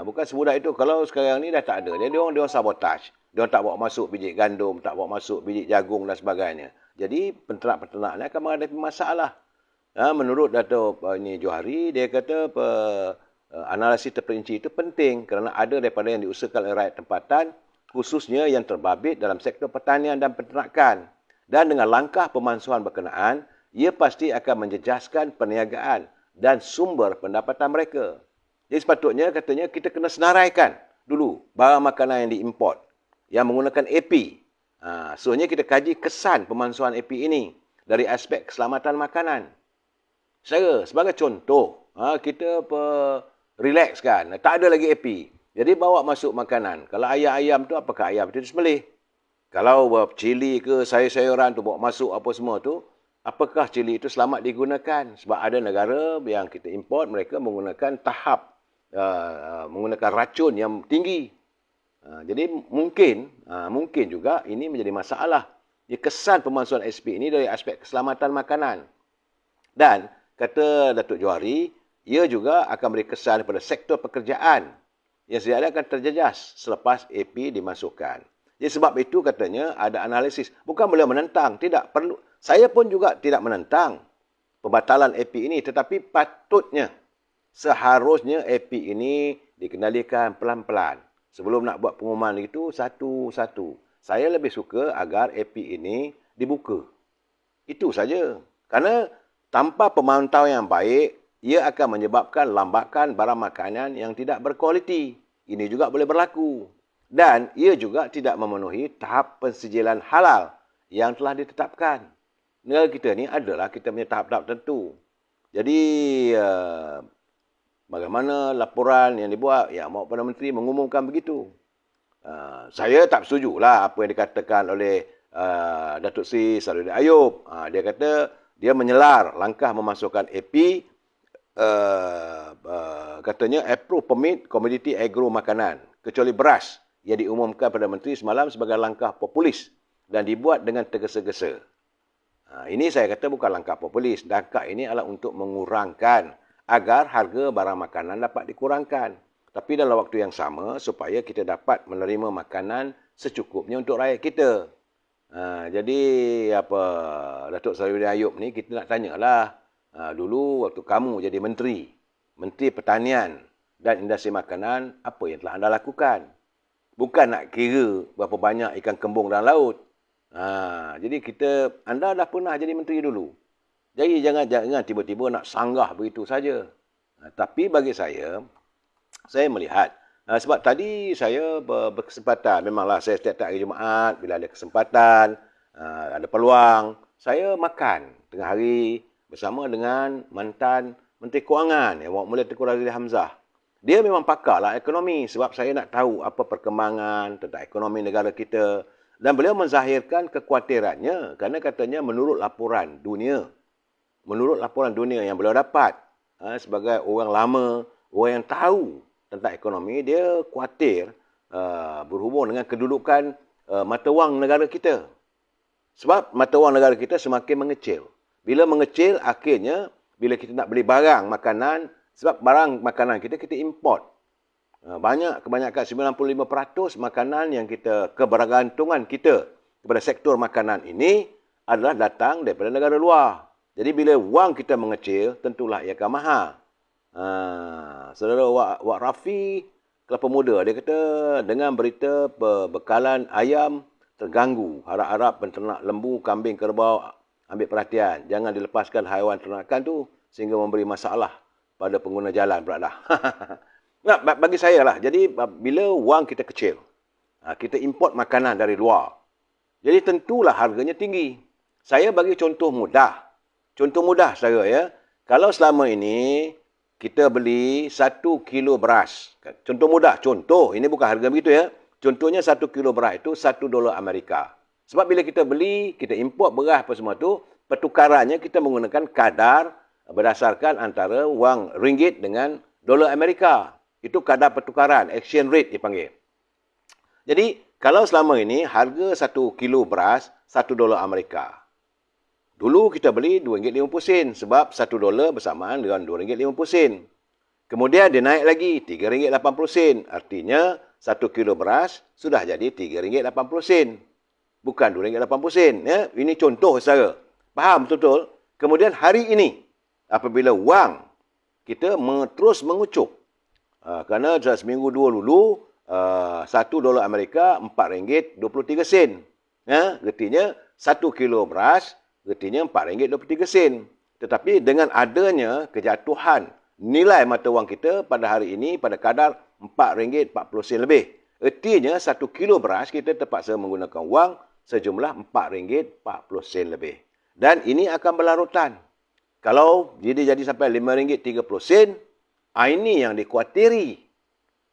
Bukan semudah itu. Kalau sekarang ni dah tak ada, dia orang sabotaj. Dia orang tak bawa masuk biji gandum, tak bawa masuk biji jagung dan sebagainya. Jadi peternak-peternak ni akan menghadapi masalah. Menurut Datuk Johari, dia kata analisis terperinci itu penting kerana ada daripada yang diusahakan oleh rakyat tempatan, khususnya yang terbabit dalam sektor pertanian dan peternakan. Dan dengan langkah pemansuhan berkenaan, ia pasti akan menjejaskan perniagaan dan sumber pendapatan mereka. Jadi sepatutnya katanya kita kena senaraikan dulu barang makanan yang diimport yang menggunakan AP. Sebenarnya kita kaji kesan pemansuhan AP ini dari aspek keselamatan makanan. Sebagai contoh, kita relaxkan, tak ada lagi AP. Jadi bawa masuk makanan. Kalau ayam tu, apakah ayam itu disembelih? Kalau cili ke sayur-sayuran tu bawa masuk apa semua tu, apakah cili itu selamat digunakan? Sebab ada negara yang kita import, mereka menggunakan tahap, menggunakan racun yang tinggi. Jadi mungkin juga ini menjadi masalah. Kesan pemansuhan SP ini dari aspek keselamatan makanan. Dan kata Datuk Johari, ia juga akan beri kesan pada sektor pekerjaan yang sedia akan terjejas selepas AP dimasukkan. Jadi sebab itu katanya ada analisis. Bukan beliau menentang, tidak perlu. Saya pun juga tidak menentang pembatalan AP ini, tetapi patutnya seharusnya AP ini dikendalikan pelan-pelan. Sebelum nak buat pengumuman itu satu-satu. Saya lebih suka agar AP ini dibuka. Itu saja. Karena tanpa pemantauan yang baik, ia akan menyebabkan lambakan barang makanan yang tidak berkualiti. Ini juga boleh berlaku. Dan ia juga tidak memenuhi tahap pensijilan halal yang telah ditetapkan. Negara kita ni adalah kita punya tahap-tahap tertentu. Jadi, bagaimana laporan yang dibuat, Yang Amat Perdana Menteri mengumumkan begitu. Saya tak setujulah apa yang dikatakan oleh Datuk Seri Sarudin Ayub. Dia kata dia menyelar langkah memasukkan AP, katanya approve permit komoditi agro makanan kecuali beras yang diumumkan Perdana Menteri semalam sebagai langkah populis dan dibuat dengan tergesa-gesa. Ini saya kata bukan langkah populis. Langkah ini adalah untuk mengurangkan agar harga barang makanan dapat dikurangkan. Tapi dalam waktu yang sama supaya kita dapat menerima makanan secukupnya untuk rakyat kita. Jadi Datuk Sarudin Ayub ni kita nak tanyalah. Dulu waktu kamu jadi Menteri Pertanian dan Industri Makanan, apa yang telah anda lakukan? Bukan nak kira berapa banyak ikan kembung dalam laut. Jadi anda dah pernah jadi Menteri dulu. Jadi jangan tiba-tiba nak sanggah begitu saja. Tapi bagi saya melihat, sebab tadi saya berkesempatan, memanglah saya setiap hari Jumaat, bila ada kesempatan, ada peluang, saya makan tengah hari bersama dengan mantan Menteri Kewangan, yang Mulia Tengku Razili Hamzah. Dia memang pakarlah ekonomi, sebab saya nak tahu apa perkembangan tentang ekonomi negara kita. Dan beliau menzahirkan kekhawatirannya, kerana katanya menurut laporan dunia yang beliau dapat, sebagai orang lama, orang yang tahu tentang ekonomi, dia khawatir berhubung dengan kedudukan mata wang negara kita. Sebab mata wang negara kita semakin mengecil. Bila mengecil, akhirnya bila kita nak beli barang makanan, sebab barang makanan kita import. Kebanyakan 95% makanan yang kebergantungan kita kepada sektor makanan ini adalah datang daripada negara luar. Jadi bila wang kita mengecil, tentulah ia akan mahal. Saudara Wak Rafi, Kelapa Muda, dia kata dengan berita bekalan ayam terganggu, harap-harap penternak lembu, kambing, kerbau ambil perhatian. Jangan dilepaskan haiwan ternakan tu sehingga memberi masalah pada pengguna jalan pula dah. Nah, bagi saya lah, jadi bila wang kita kecil, kita import makanan dari luar, jadi tentulah harganya tinggi. Saya bagi contoh mudah. Contoh mudah saudara ya. Kalau selama ini kita beli 1 kilo beras. Contoh mudah, contoh. Ini bukan harga begitu ya. Contohnya 1 kilo beras itu $1 Amerika. Sebab bila kita beli, kita import beras apa semua tu, pertukarannya kita menggunakan kadar berdasarkan antara wang ringgit dengan dolar Amerika. Itu kadar pertukaran, exchange rate dipanggil. Jadi, kalau selama ini harga 1 kilo beras $1 Amerika. Dulu kita beli RM2.50 sebab $1 bersamaan dengan RM2.50. Kemudian dia naik lagi RM3.80. Artinya 1 kilo beras sudah jadi RM3.80. Bukan RM2.80. Ya? Ini contoh saudara. Faham betul-betul? Kemudian hari ini apabila wang kita terus mengucuk. Kerana seminggu dua dulu $1 Amerika RM4.23. Ya? Artinya 1 kilo beras artinya RM4.23. Tetapi dengan adanya kejatuhan nilai mata wang kita pada hari ini pada kadar RM4.40 lebih. Artinya 1 kilo beras kita terpaksa menggunakan wang sejumlah RM4.40 lebih. Dan ini akan berlarutan. Kalau jadi sampai RM5.30, ini yang dikuatiri.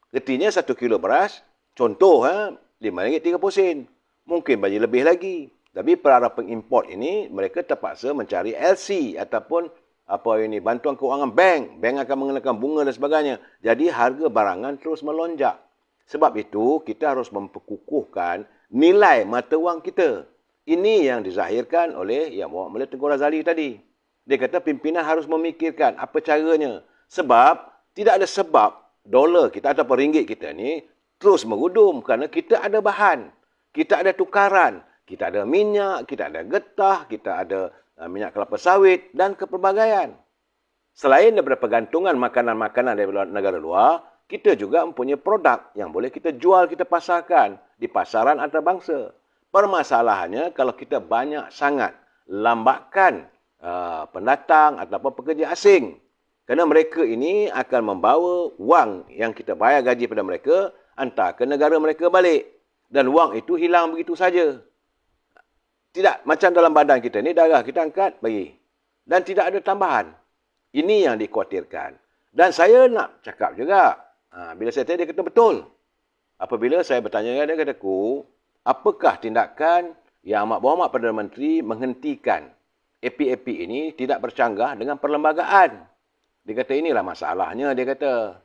Artinya 1 kilo beras, contoh RM5.30. Mungkin bagi lebih lagi. Tapi para pengimport ini, mereka terpaksa mencari LC ataupun bantuan kewangan bank. Bank akan mengenakan bunga dan sebagainya. Jadi harga barangan terus melonjak. Sebab itu, kita harus memperkukuhkan nilai mata wang kita. Ini yang dizahirkan oleh Yang Berhormat Tengku Razali tadi. Dia kata pimpinan harus memikirkan apa caranya. Sebab tidak ada sebab dolar kita atau ringgit kita ni terus merudum kerana kita ada bahan. Kita ada tukaran. Kita ada minyak, kita ada getah, kita ada minyak kelapa sawit dan kepelbagaian. Selain daripada pergantungan makanan-makanan dari negara luar, kita juga mempunyai produk yang boleh kita jual, kita pasarkan di pasaran antarabangsa. Permasalahannya kalau kita banyak sangat lambakan pendatang ataupun pekerja asing. Kerana mereka ini akan membawa wang yang kita bayar gaji pada mereka, hantar ke negara mereka balik. Dan wang itu hilang begitu saja. Tidak macam dalam badan kita ni, darah kita angkat, bagi. Dan tidak ada tambahan. Ini yang dikhawatirkan. Dan saya nak cakap juga, bila saya tanya, dia kata betul. Apabila saya bertanya dengan dia, kataku, apakah tindakan yang Amat Berhormat Perdana Menteri menghentikan AP-AP ini tidak bercanggah dengan perlembagaan? Dia kata inilah masalahnya, dia kata.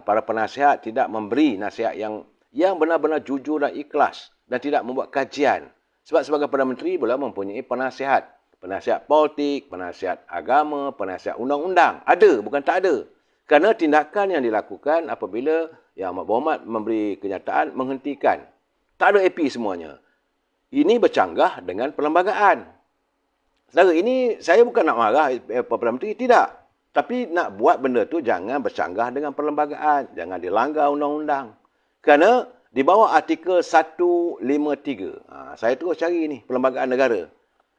Para penasihat tidak memberi nasihat yang benar-benar jujur dan ikhlas dan tidak membuat kajian. Sebab sebagai Perdana Menteri boleh mempunyai penasihat. Penasihat politik, penasihat agama, penasihat undang-undang. Ada, bukan tak ada. Kerana tindakan yang dilakukan apabila Yang Amat Berhormat memberi kenyataan menghentikan. Tak ada AP semuanya. Ini bercanggah dengan perlembagaan. Saudara, ini saya bukan nak marah Perdana Menteri, tidak. Tapi nak buat benda tu jangan bercanggah dengan perlembagaan. Jangan dilanggar undang-undang. Kerana di bawah artikel 153. Saya terus cari ni, Perlembagaan Negara.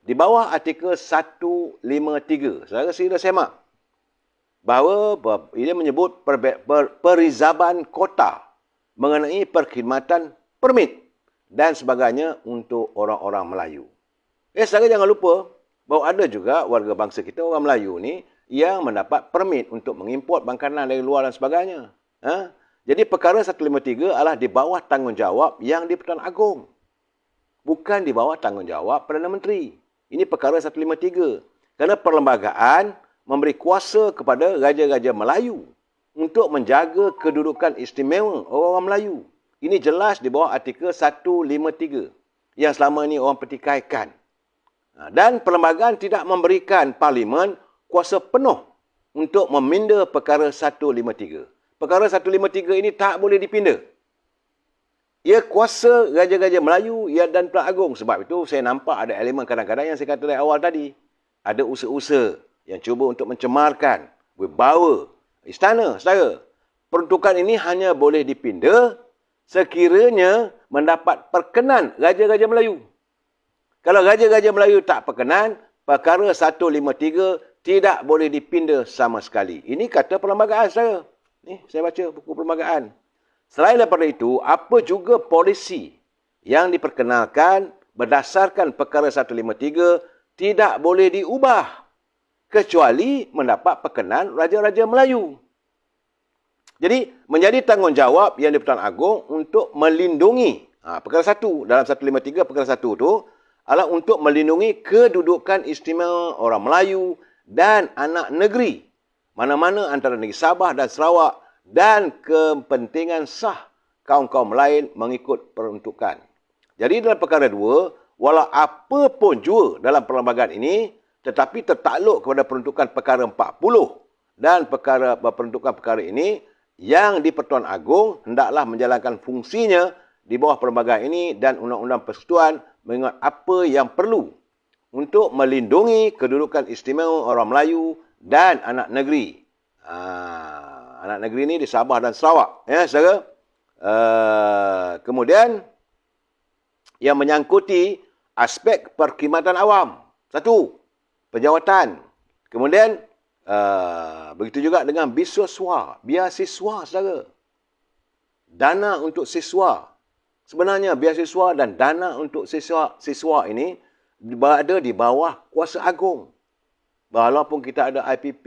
Di bawah artikel 153. Saudara sila semak. Bahawa ia menyebut perizaban kota mengenai perkhidmatan permit dan sebagainya untuk orang-orang Melayu. Saudara jangan lupa bahawa ada juga warga bangsa kita, orang Melayu ni, yang mendapat permit untuk mengimport makanan dari luar dan sebagainya. Jadi perkara 153 adalah di bawah tanggungjawab yang di-Pertuan Agong. Bukan di bawah tanggungjawab Perdana Menteri. Ini perkara 153. Kerana perlembagaan memberi kuasa kepada raja-raja Melayu untuk menjaga kedudukan istimewa orang-orang Melayu. Ini jelas di bawah artikel 153 yang selama ini orang pertikaikan. Dan perlembagaan tidak memberikan Parlimen kuasa penuh untuk meminda perkara 153. perkara 153 ini tak boleh dipinda. Ia kuasa Raja-Raja Melayu dan Pertuan Agong. Sebab itu saya nampak ada elemen kadang-kadang yang saya kata dari awal tadi. Ada usaha-usaha yang cuba untuk mencemarkan, berbawa istana, saudara. Peruntukan ini hanya boleh dipinda sekiranya mendapat perkenan Raja-Raja Melayu. Kalau Raja-Raja Melayu tak perkenan, perkara 153 tidak boleh dipinda sama sekali. Ini kata perlembagaan, saudara. Ni saya baca buku perlembagaan. Selain daripada itu, apa juga polisi yang diperkenalkan berdasarkan perkara 153 tidak boleh diubah kecuali mendapat perkenan Raja-Raja Melayu. Jadi, menjadi tanggungjawab yang di-Pertuan Agong untuk melindungi, perkara 1 dalam 153 perkara 1 tu adalah untuk melindungi kedudukan istimewa orang Melayu dan anak negeri mana-mana antara negeri Sabah dan Sarawak dan kepentingan sah kaum-kaum lain mengikut peruntukan. Jadi dalam perkara 2, walau apa pun jua dalam perlembagaan ini, tetapi tertakluk kepada peruntukan perkara 40 dan peruntukan perkara ini yang di Pertuan Agong hendaklah menjalankan fungsinya di bawah perlembagaan ini dan Undang-Undang Persekutuan mengingat apa yang perlu untuk melindungi kedudukan istimewa orang Melayu dan anak negeri. Anak negeri ini di Sabah dan Sarawak. Ya, saudara. Kemudian, yang menyangkuti aspek perkhidmatan awam. 1, penjawatan. Kemudian, begitu juga dengan beasiswa. Biasiswa, saudara. Dana untuk siswa. Sebenarnya, biasiswa dan dana untuk siswa ini berada di bawah kuasa agung. Walaupun kita ada IPP,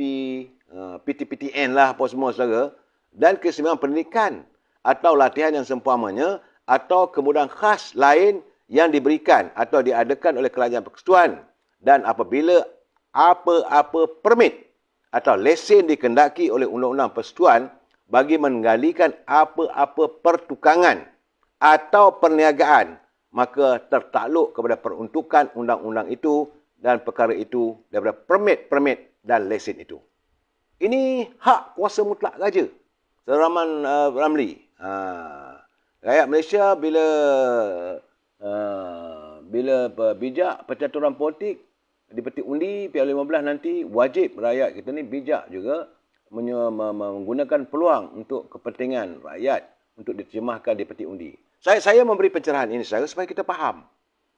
PTPTN lah apa semua saudara, dan keistimewaan pendidikan atau latihan yang seumpamanya atau kemudahan khas lain yang diberikan atau diadakan oleh Kerajaan Persekutuan, dan apabila apa-apa permit atau lesen dikendaki oleh Undang-Undang Persekutuan bagi menggalikan apa-apa pertukangan atau perniagaan, maka tertakluk kepada peruntukan undang-undang itu dan perkara itu daripada permit dan lesen itu. Ini hak kuasa mutlak Raja. Saudara Rahman Ramli. Rakyat Malaysia bila bijak percaturan politik di peti undi PL15 nanti, wajib rakyat kita ni bijak juga menggunakan peluang untuk kepentingan rakyat untuk diterjemahkan di peti undi. Saya memberi pencerahan ini supaya kita faham.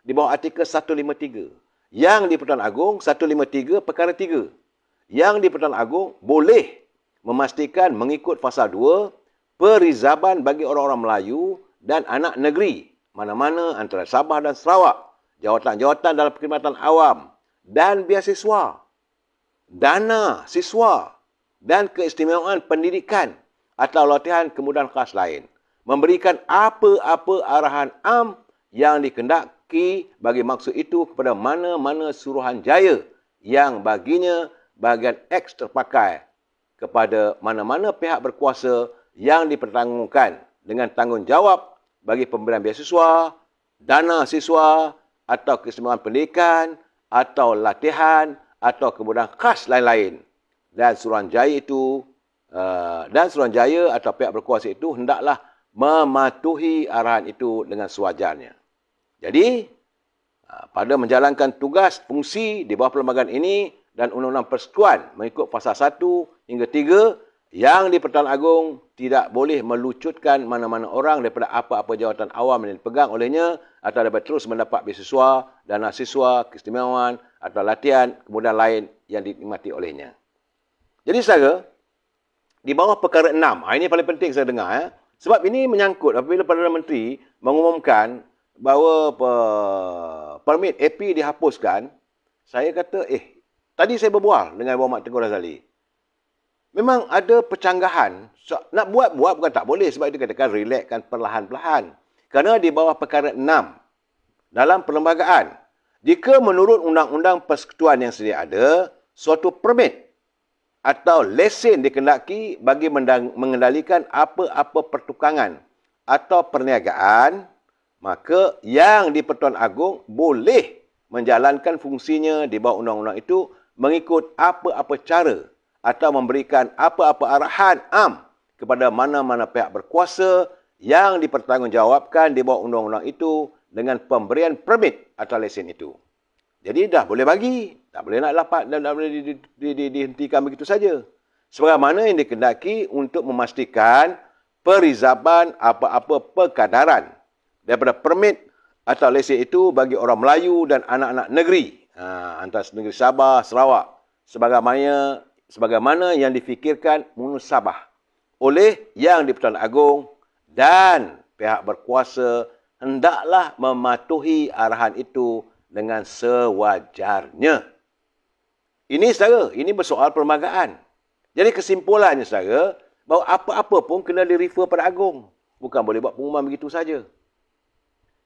Di bawah artikel 153. Yang di Pertuan Agong 153 perkara 3. Yang di Pertuan Agong boleh memastikan mengikut fasal 2 perizaban bagi orang-orang Melayu dan anak negeri mana-mana antara Sabah dan Sarawak, jawatan-jawatan dalam perkhidmatan awam dan biasiswa, dana siswa dan keistimewaan pendidikan atau latihan kemudahan khas lain. Memberikan apa-apa arahan am yang dikendaki bagi maksud itu kepada mana-mana Suruhanjaya yang baginya bahagian X terpakai kepada mana-mana pihak berkuasa yang dipertanggungjawabkan dengan tanggungjawab bagi pemberian beasiswa, dana siswa atau keistimewaan pendidikan atau latihan atau kemudahan khas lain-lain. Dan Suruhanjaya atau pihak berkuasa itu hendaklah mematuhi arahan itu dengan sewajarnya. Jadi, pada menjalankan tugas fungsi di bawah perlembagaan ini dan Undang-Undang Persekutuan mengikut pasal 1 hingga 3, yang di Pertuan Agong tidak boleh melucutkan mana-mana orang daripada apa-apa jawatan awam yang dipegang olehnya atau dapat terus mendapat beasiswa, dana siswa, keistimewaan atau latihan kemudahan lain yang dinikmati olehnya. Jadi saudara, di bawah perkara 6, ini paling penting saya dengar. Sebab ini menyangkut apabila Perdana Menteri mengumumkan bahawa permit AP dihapuskan, saya kata, tadi saya berbual dengan Muhammad Tengku Razali. Memang ada percanggahan. Nak buat bukan tak boleh. Sebab itu katakan relaxkan perlahan-lahan. Kerana di bawah perkara 6 dalam perlembagaan, jika menurut Undang-Undang Persekutuan yang sedia ada, suatu permit atau lesen dikendaki bagi mengendalikan apa-apa pertukangan atau perniagaan, maka yang di Pertuan Agong boleh menjalankan fungsinya di bawah undang-undang itu mengikut apa-apa cara atau memberikan apa-apa arahan am kepada mana-mana pihak berkuasa yang dipertanggungjawabkan di bawah undang-undang itu dengan pemberian permit atau lesen itu. Jadi dah boleh bagi, tak boleh nak dapat dan tak boleh dihentikan begitu saja. Sebagaimana yang dikehendaki untuk memastikan perizaban apa-apa perkadaran daripada permit atau lesen itu bagi orang Melayu dan anak-anak negeri antara negeri Sabah, Sarawak sebagaimana yang difikirkan munasabah oleh Yang di-Pertuan Agong dan pihak berkuasa hendaklah mematuhi arahan itu dengan sewajarnya. Ini saudara, ini bersoal perlembagaan. Jadi kesimpulannya saudara, bahawa apa-apa pun kena di-refer pada Agong. Bukan boleh buat pengumuman begitu saja.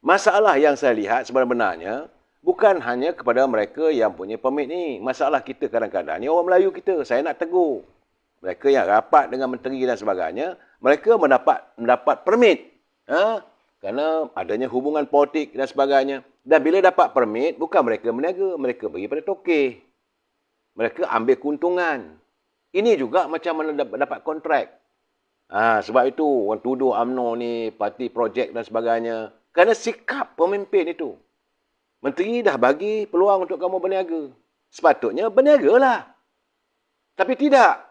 Masalah yang saya lihat sebenarnya bukan hanya kepada mereka yang punya permit ni. Masalah kita kadang-kadang ni orang Melayu kita. Saya nak tegur. Mereka yang rapat dengan menteri dan sebagainya, mereka mendapat permit. Kerana adanya hubungan politik dan sebagainya. Dan bila dapat permit, bukan mereka meniaga. Mereka bagi pada tokeh. Mereka ambil keuntungan. Ini juga macam mana dapat kontrak. Sebab itu orang tuduh UMNO ni, parti projek dan sebagainya. Kerana sikap pemimpin itu. Menteri dah bagi peluang untuk kamu berniaga. Sepatutnya berniagalah. Tapi tidak.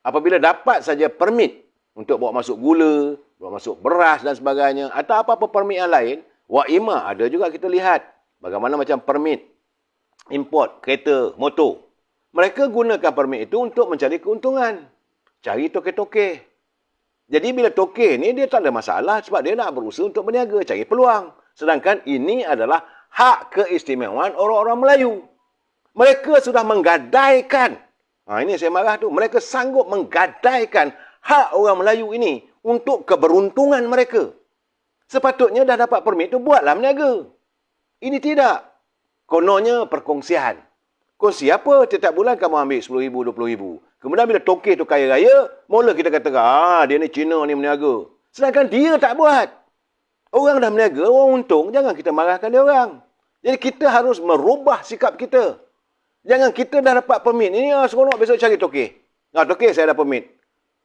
Apabila dapat saja permit untuk bawa masuk gula, bawa masuk beras dan sebagainya, atau apa-apa permit yang lain, Waimah ada juga kita lihat. Bagaimana macam permit import kereta, motor. Mereka gunakan permit itu untuk mencari keuntungan. Cari tokeh-tokeh. Jadi bila tokeh ni dia tak ada masalah sebab dia nak berusaha untuk berniaga, cari peluang. Sedangkan ini adalah hak keistimewaan orang-orang Melayu. Mereka sudah menggadaikan. Ini saya marah tu. Mereka sanggup menggadaikan hak orang Melayu ini untuk keberuntungan mereka. Sepatutnya dah dapat permit tu buatlah berniaga. Ini tidak. Kononnya perkongsian. Kongsi apa? Setiap bulan kamu ambil RM10,000, RM20,000. Kemudian bila tokeh tu kaya raya, mula kita katakan, dia ni Cina ni berniaga. Sedangkan dia tak buat. Orang dah berniaga, orang untung, jangan kita marahkan dia orang. Jadi kita harus merubah sikap kita. Jangan kita dah dapat permit ni, seronok besok cari tokeh. Tokeh saya dah permit.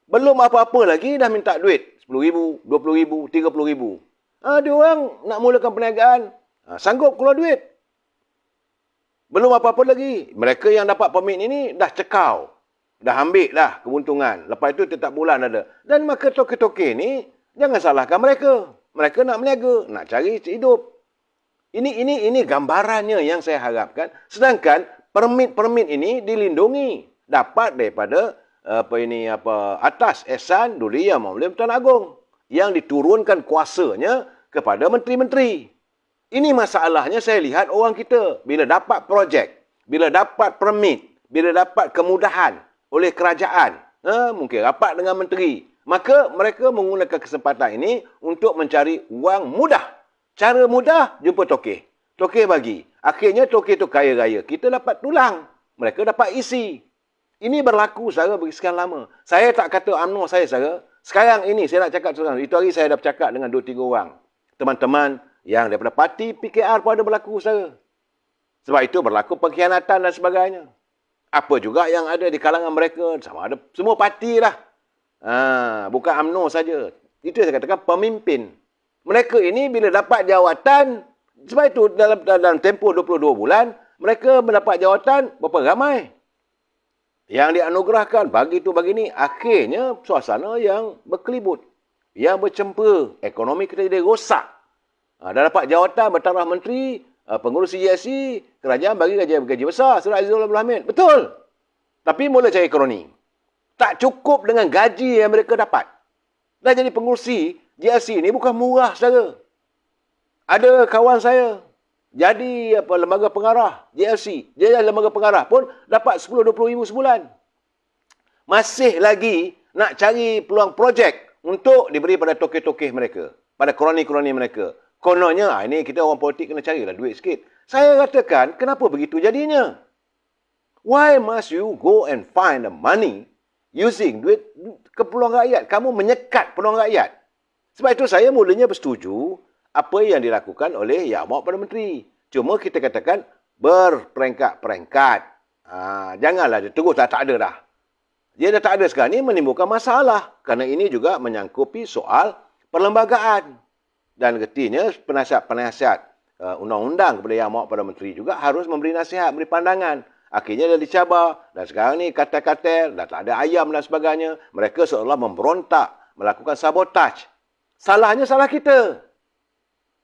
Belum apa-apa lagi dah minta duit. RM10,000, RM20,000, RM30,000. Dia orang nak mulakan perniagaan, sanggup keluar duit. Belum apa-apa lagi. Mereka yang dapat permit ini dah cekau. Dah ambil dah keuntungan. Lepas itu setiap bulan ada. Dan maka tokeh-tokeh ni, jangan salahkan mereka. Mereka nak berniaga, nak cari hidup. Ini gambarannya yang saya harapkan. Sedangkan permit-permit ini dilindungi. Dapat daripada atas ehsan Duli Yang Maha Pertuan Agong. Yang diturunkan kuasanya kepada menteri-menteri. Ini masalahnya saya lihat orang kita. Bila dapat projek, bila dapat permit, bila dapat kemudahan oleh kerajaan, mungkin rapat dengan menteri, maka mereka menggunakan kesempatan ini untuk mencari wang mudah. Cara mudah, jumpa tokeh. Tokeh bagi. Akhirnya tokeh itu kaya raya. Kita dapat tulang. Mereka dapat isi. Ini berlaku saudara sekian lama. Saya tak kata UMNO saya saudara. Sekarang ini saya nak cakap seorang. Itu hari saya dah bercakap dengan 2-3 orang. Teman-teman yang daripada parti PKR pun ada berlaku saudara. Sebab itu berlaku pengkhianatan dan sebagainya. Apa juga yang ada di kalangan mereka. Sama ada semua parti lah. Bukan UMNO saja. Itu saya katakan pemimpin. Mereka ini bila dapat jawatan, sebab itu dalam tempoh 22 bulan, mereka mendapat jawatan berapa ramai. Yang dianugerahkan, bagi itu, bagi ini. Akhirnya suasana yang berkelibut. Yang bercempera. Ekonomi kita jadi rosak. Dah dapat jawatan bertaraf menteri, pengurus CGSC, kerajaan bagi gaji besar. Surah Azizul Abdul Hamid. Betul. Tapi mula cari kroni. Tak cukup dengan gaji yang mereka dapat. Dah jadi pengurusi GSC ni bukan murah saudara. Ada kawan saya jadi lembaga pengarah GSC. Dia jadi lembaga pengarah pun dapat 10-20 ribu sebulan. Masih lagi nak cari peluang projek untuk diberi pada tokeh-tokeh mereka. Pada kroni-kroni mereka. Kononnya, ini kita orang politik kena carilah duit sikit. Saya katakan, kenapa begitu jadinya? Why must you go and find the money using duit ke peluang rakyat? Kamu menyekat peluang rakyat. Sebab itu saya mulanya bersetuju apa yang dilakukan oleh Yang Maha Perdana Menteri. Cuma kita katakan berperingkat-peringkat. Janganlah dia terus tak ada dah. Dia dah tak ada sekarang ni menimbulkan masalah. Kerana ini juga menyangkupi soal perlembagaan. Dan ketinya penasihat-penasihat undang-undang kepada Yang Amat Perdana Menteri juga harus memberi nasihat, memberi pandangan. Akhirnya dia dicabar. Dan sekarang ni katil-katil, dah tak ada ayam dan sebagainya. Mereka seolah memberontak, melakukan sabotaj. Salahnya salah kita.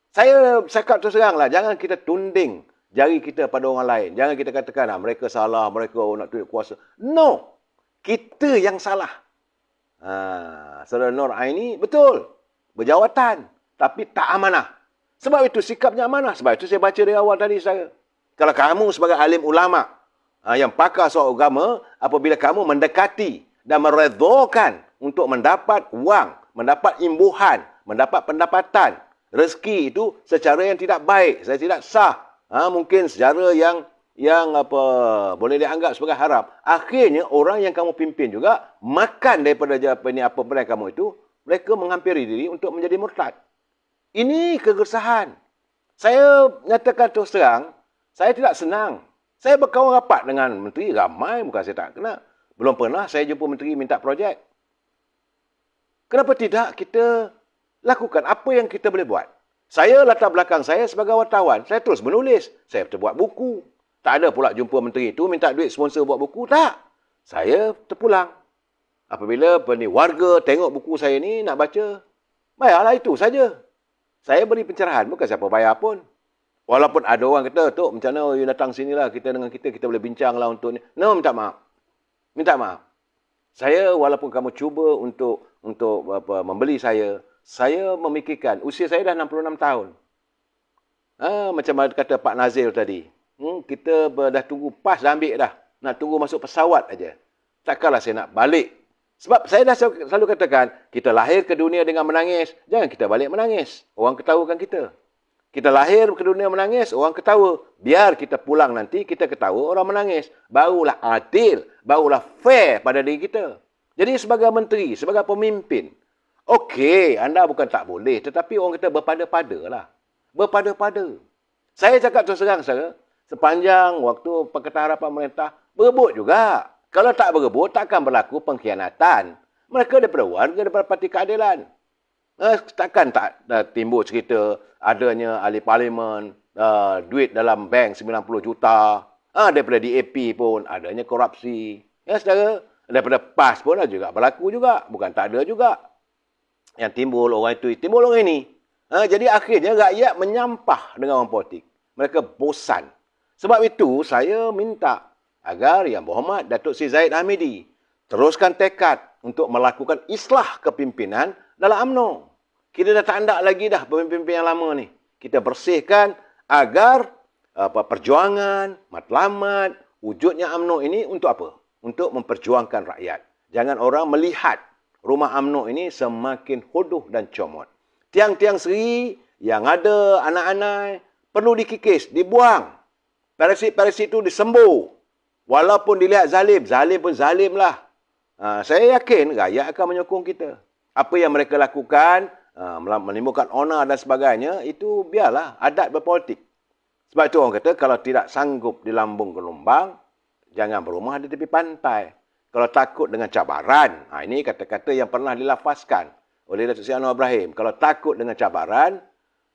Saya cakap terus terang lah, jangan kita tunding jari kita pada orang lain. Jangan kita katakan, mereka salah, mereka nak tunjuk kuasa. No! Kita yang salah. Saudara Nur Aini, betul. Berjawatan. Tapi tak amanah. Sebab itu sikapnya amanah. Sebab itu saya baca dari awal tadi saya. Kalau kamu sebagai alim ulama' yang pakar soal agama, apabila kamu mendekati dan meredhakan untuk mendapat wang, mendapat imbuhan, mendapat pendapatan, rezeki itu secara yang tidak baik, saya tidak sah. Mungkin secara yang boleh dianggap sebagai haram. Akhirnya orang yang kamu pimpin juga makan daripada apa yang kamu itu, mereka menghampiri diri untuk menjadi murtad. Ini kegesahan. Saya nyatakan terus terang, saya tidak senang. Saya berkawan rapat dengan menteri ramai, bukan saya tak kenal. Belum pernah saya jumpa menteri minta projek. Kenapa tidak kita lakukan apa yang kita boleh buat? Saya latar belakang saya sebagai wartawan, saya terus menulis. Saya terbuat buku. Tak ada pula jumpa menteri itu minta duit sponsor buat buku, tak. Saya terpulang. Apabila warga tengok buku saya ni nak baca, bayarlah itu saja. Saya beri pencerahan, bukan siapa bayar pun. Walaupun ada orang kata, Tok, macam mana you datang sinilah, kita dengan kita boleh bincang lah untuk ni. No, minta maaf. Minta maaf. Saya, walaupun kamu cuba untuk membeli saya memikirkan, usia saya dah 66 tahun. Macam kata Pak Nazil tadi. Kita dah tunggu pas dah ambil dah. Nak tunggu masuk pesawat aja. Takkanlah saya nak balik. Sebab saya dah selalu katakan, kita lahir ke dunia dengan menangis, jangan kita balik menangis. Orang ketawakan kita. Kita lahir ke dunia menangis, orang ketawa. Biar kita pulang nanti, kita ketawa, orang menangis. Barulah adil, barulah fair pada diri kita. Jadi sebagai menteri, sebagai pemimpin, okey, anda bukan tak boleh, tetapi orang kata berpada-pada lah. Berpada-pada. Saya cakap terus terang, saudara, sepanjang waktu Pakatan Harapan pemerintah, berebut juga. Kalau tak berebut, takkan berlaku pengkhianatan. Mereka daripada warga, daripada Parti Keadilan. Takkan tak timbul cerita adanya ahli parlimen, duit dalam bank 90 juta. Daripada DAP pun adanya korupsi. Ya, saudara, daripada PAS pun ada juga berlaku juga. Bukan tak ada juga. Yang timbul orang itu, timbul orang ini. Jadi akhirnya rakyat menyampah dengan orang politik. Mereka bosan. Sebab itu saya minta agar Yang Berhormat Datuk Seri Zahid Hamidi teruskan tekad untuk melakukan islah kepimpinan dalam UMNO. Kita dah tak andak lagi dah pemimpin yang lama ni. Kita bersihkan agar perjuangan, matlamat, wujudnya UMNO ini untuk apa? Untuk memperjuangkan rakyat. Jangan orang melihat rumah UMNO ini semakin hodoh dan comot. Tiang-tiang seri yang ada anak-anak perlu dikikis, dibuang. Parasit-parasit itu disembur. Walaupun dilihat zalim, zalim pun zalim lah. Saya yakin rakyat akan menyokong kita. Apa yang mereka lakukan, menimbulkan onar dan sebagainya, itu biarlah adat berpolitik. Sebab itu orang kata, kalau tidak sanggup di lambung gelombang, jangan berumah di tepi pantai. Kalau takut dengan cabaran, ini kata-kata yang pernah dilafazkan oleh Datuk Seri Anwar Ibrahim. Kalau takut dengan cabaran,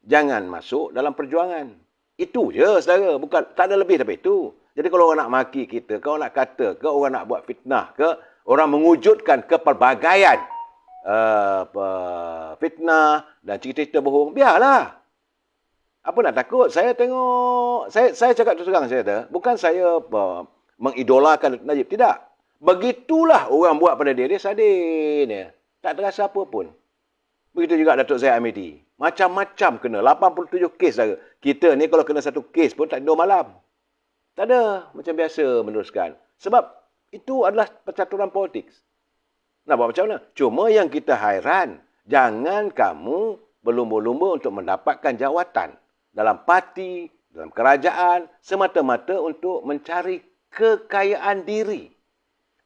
jangan masuk dalam perjuangan. Itu je, saudara. Bukan, tak ada lebih daripada itu. Jadi kalau orang nak maki kita, kalau nak kata ke, orang nak buat fitnah ke, orang mewujudkan kepelbagaian fitnah dan cerita-cerita bohong, biarlah. Apa nak takut? Saya tengok, saya cakap terus terang, saya kata, bukan saya mengidolakan Najib, tidak. Begitulah orang buat pada dia sadin. Tak terasa apa pun. Begitu juga Datuk Zahid Hamidi. Macam-macam kena. 87 kes saja. Kita ni kalau kena satu kes pun tak ada 2 malam. Tak ada. Macam biasa meneruskan. Sebab itu adalah percaturan politik. Nak buat macam mana? Cuma yang kita hairan, jangan kamu berlumba-lumba untuk mendapatkan jawatan dalam parti, dalam kerajaan, semata-mata untuk mencari kekayaan diri.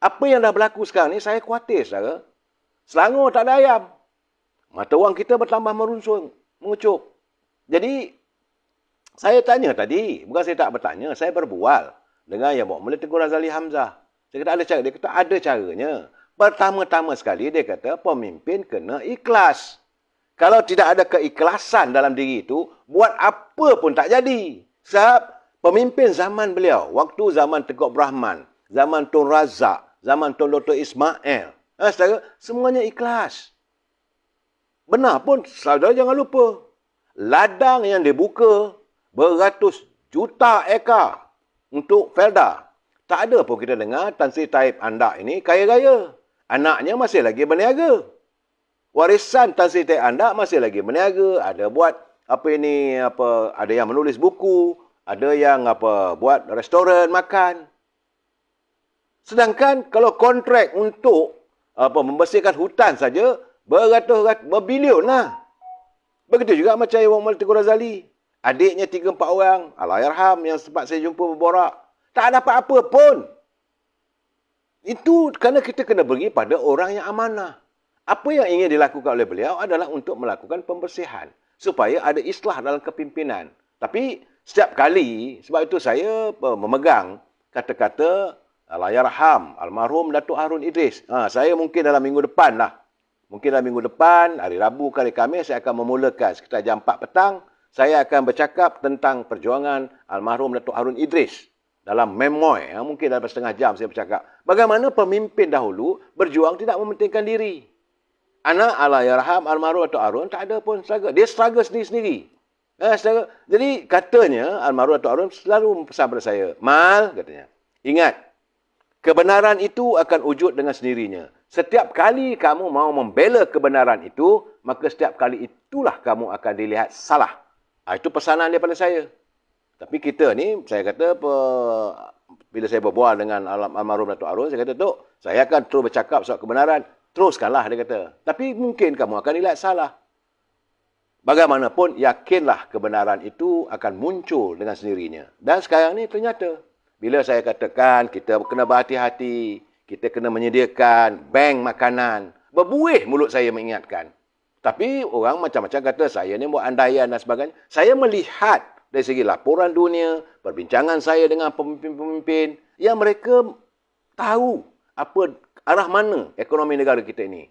Apa yang dah berlaku sekarang ni, saya khawatir, saudara. Selangor tak ada ayam. Mata wang kita bertambah mengucup. Jadi, saya tanya tadi, bukan saya tak bertanya, saya berbual dengan Yang Berhormat Tengku Razali Hamzah. Saya kata ada cara. Dia kata ada caranya. Pertama-tama sekali dia kata pemimpin kena ikhlas. Kalau tidak ada keikhlasan dalam diri itu, buat apa pun tak jadi. Sebab pemimpin zaman beliau, waktu zaman Tengku Abdul Rahman, zaman Tun Razak, zaman Tun Dr. Ismail, semuanya ikhlas. Benar pun, saudara jangan lupa. Ladang yang dibuka beratus juta ekar untuk Felda. Tak ada pun kita dengar Tan Sri Taib Andak ini kaya raya. Anaknya masih lagi berniaga. Warisan Tan Sri Taib Andak masih lagi berniaga. Ada buat ada yang menulis buku, ada yang buat restoran makan. Sedangkan kalau kontrak untuk membersihkan hutan saja berbilion lah. Begitu juga macam Yang Mulia Tengku Razali. Adiknya 3-4 orang, Allahyarham yang sempat saya jumpa berborak. Tak dapat apa pun. Itu kerana kita kena beri pada orang yang amanah. Apa yang ingin dilakukan oleh beliau adalah untuk melakukan pembersihan. Supaya ada islah dalam kepimpinan. Tapi setiap kali, sebab itu saya memegang kata-kata Allahyarham, almarhum Datuk Harun Idris. Saya mungkin dalam minggu depan lah. Mungkin dalam minggu depan, hari Rabu ke hari Khamis, saya akan memulakan sekitar jam 4 petang. Saya akan bercakap tentang perjuangan almarhum Datuk Harun Idris. Dalam memoir, mungkin dalam setengah jam saya bercakap. Bagaimana pemimpin dahulu berjuang tidak mementingkan diri. Anak Allahyarham, almarhum Datuk Harun, tak ada pun struggle. Dia struggle sendiri-sendiri. Jadi katanya, almarhum Datuk Harun selalu pesan pada saya. Mal, katanya, ingat, kebenaran itu akan wujud dengan sendirinya. Setiap kali kamu mau membela kebenaran itu, maka setiap kali itulah kamu akan dilihat salah. Itu pesanan daripada saya. Tapi kita ni, saya kata, bila saya berbual dengan almarhum Datuk Harun, saya kata, Tok, saya akan terus bercakap soal kebenaran. Teruskanlah, dia kata. Tapi mungkin kamu akan dilihat salah. Bagaimanapun, yakinlah kebenaran itu akan muncul dengan sendirinya. Dan sekarang ni ternyata, bila saya katakan kita kena berhati-hati, kita kena menyediakan bank makanan, berbuih mulut saya mengingatkan. Tapi orang macam-macam kata saya ni buat andaian dan sebagainya. Saya melihat dari segi laporan dunia, perbincangan saya dengan pemimpin-pemimpin, yang mereka tahu apa arah mana ekonomi negara kita ini.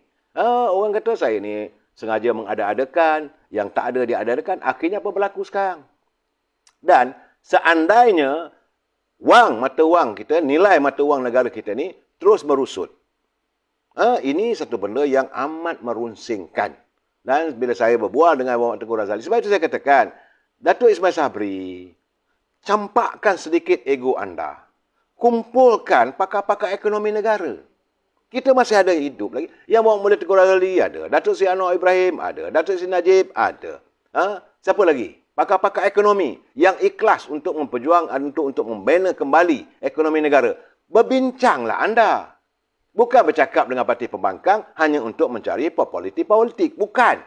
Orang kata saya ni sengaja mengada-adakan, yang tak ada diada-adakan, akhirnya apa berlaku sekarang. Dan seandainya mata wang kita, nilai mata wang negara kita ni terus merusut. Ini satu benda yang amat merunsingkan. Dan bila saya berbual dengan Muhammad Tengku Razali, sebab itu saya katakan, Datuk Ismail Sabri, campakkan sedikit ego anda. Kumpulkan pakar-pakar ekonomi negara. Kita masih ada hidup lagi. Yang Muhammad Tengku Razali ada. Datuk Seri Anwar Ibrahim ada. Datuk Seri Najib ada. Siapa lagi? Pakar-pakar ekonomi yang ikhlas untuk memperjuangkan, untuk membina kembali ekonomi negara. Berbincanglah anda. Bukan bercakap dengan parti pembangkang hanya untuk mencari politik. Bukan.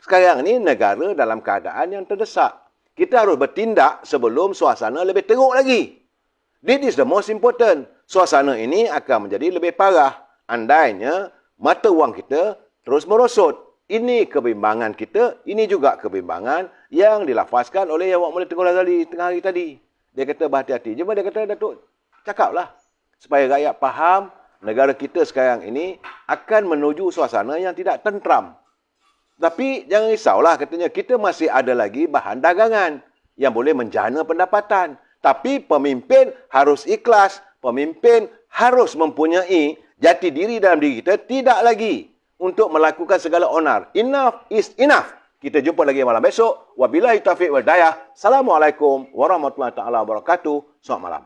Sekarang ni negara dalam keadaan yang terdesak. Kita harus bertindak sebelum suasana lebih teruk lagi. This is the most important. Suasana ini akan menjadi lebih parah. Andainya mata wang kita terus merosot. Ini kebimbangan kita, ini juga kebimbangan yang dilafazkan oleh Yang Mulia Tengku Razali tengah hari tadi. Dia kata berhati-hati. Cuma dia kata, Datuk, cakaplah. Supaya rakyat faham, negara kita sekarang ini akan menuju suasana yang tidak tentram. Tapi jangan risaulah, katanya, kita masih ada lagi bahan dagangan yang boleh menjana pendapatan. Tapi pemimpin harus ikhlas, pemimpin harus mempunyai jati diri dalam diri kita, tidak lagi untuk melakukan segala onar. Enough is enough. Kita jumpa lagi malam besok. Wabillahi taufiq wal hidayah. Assalamualaikum warahmatullahi taala wabarakatuh. Selamat malam.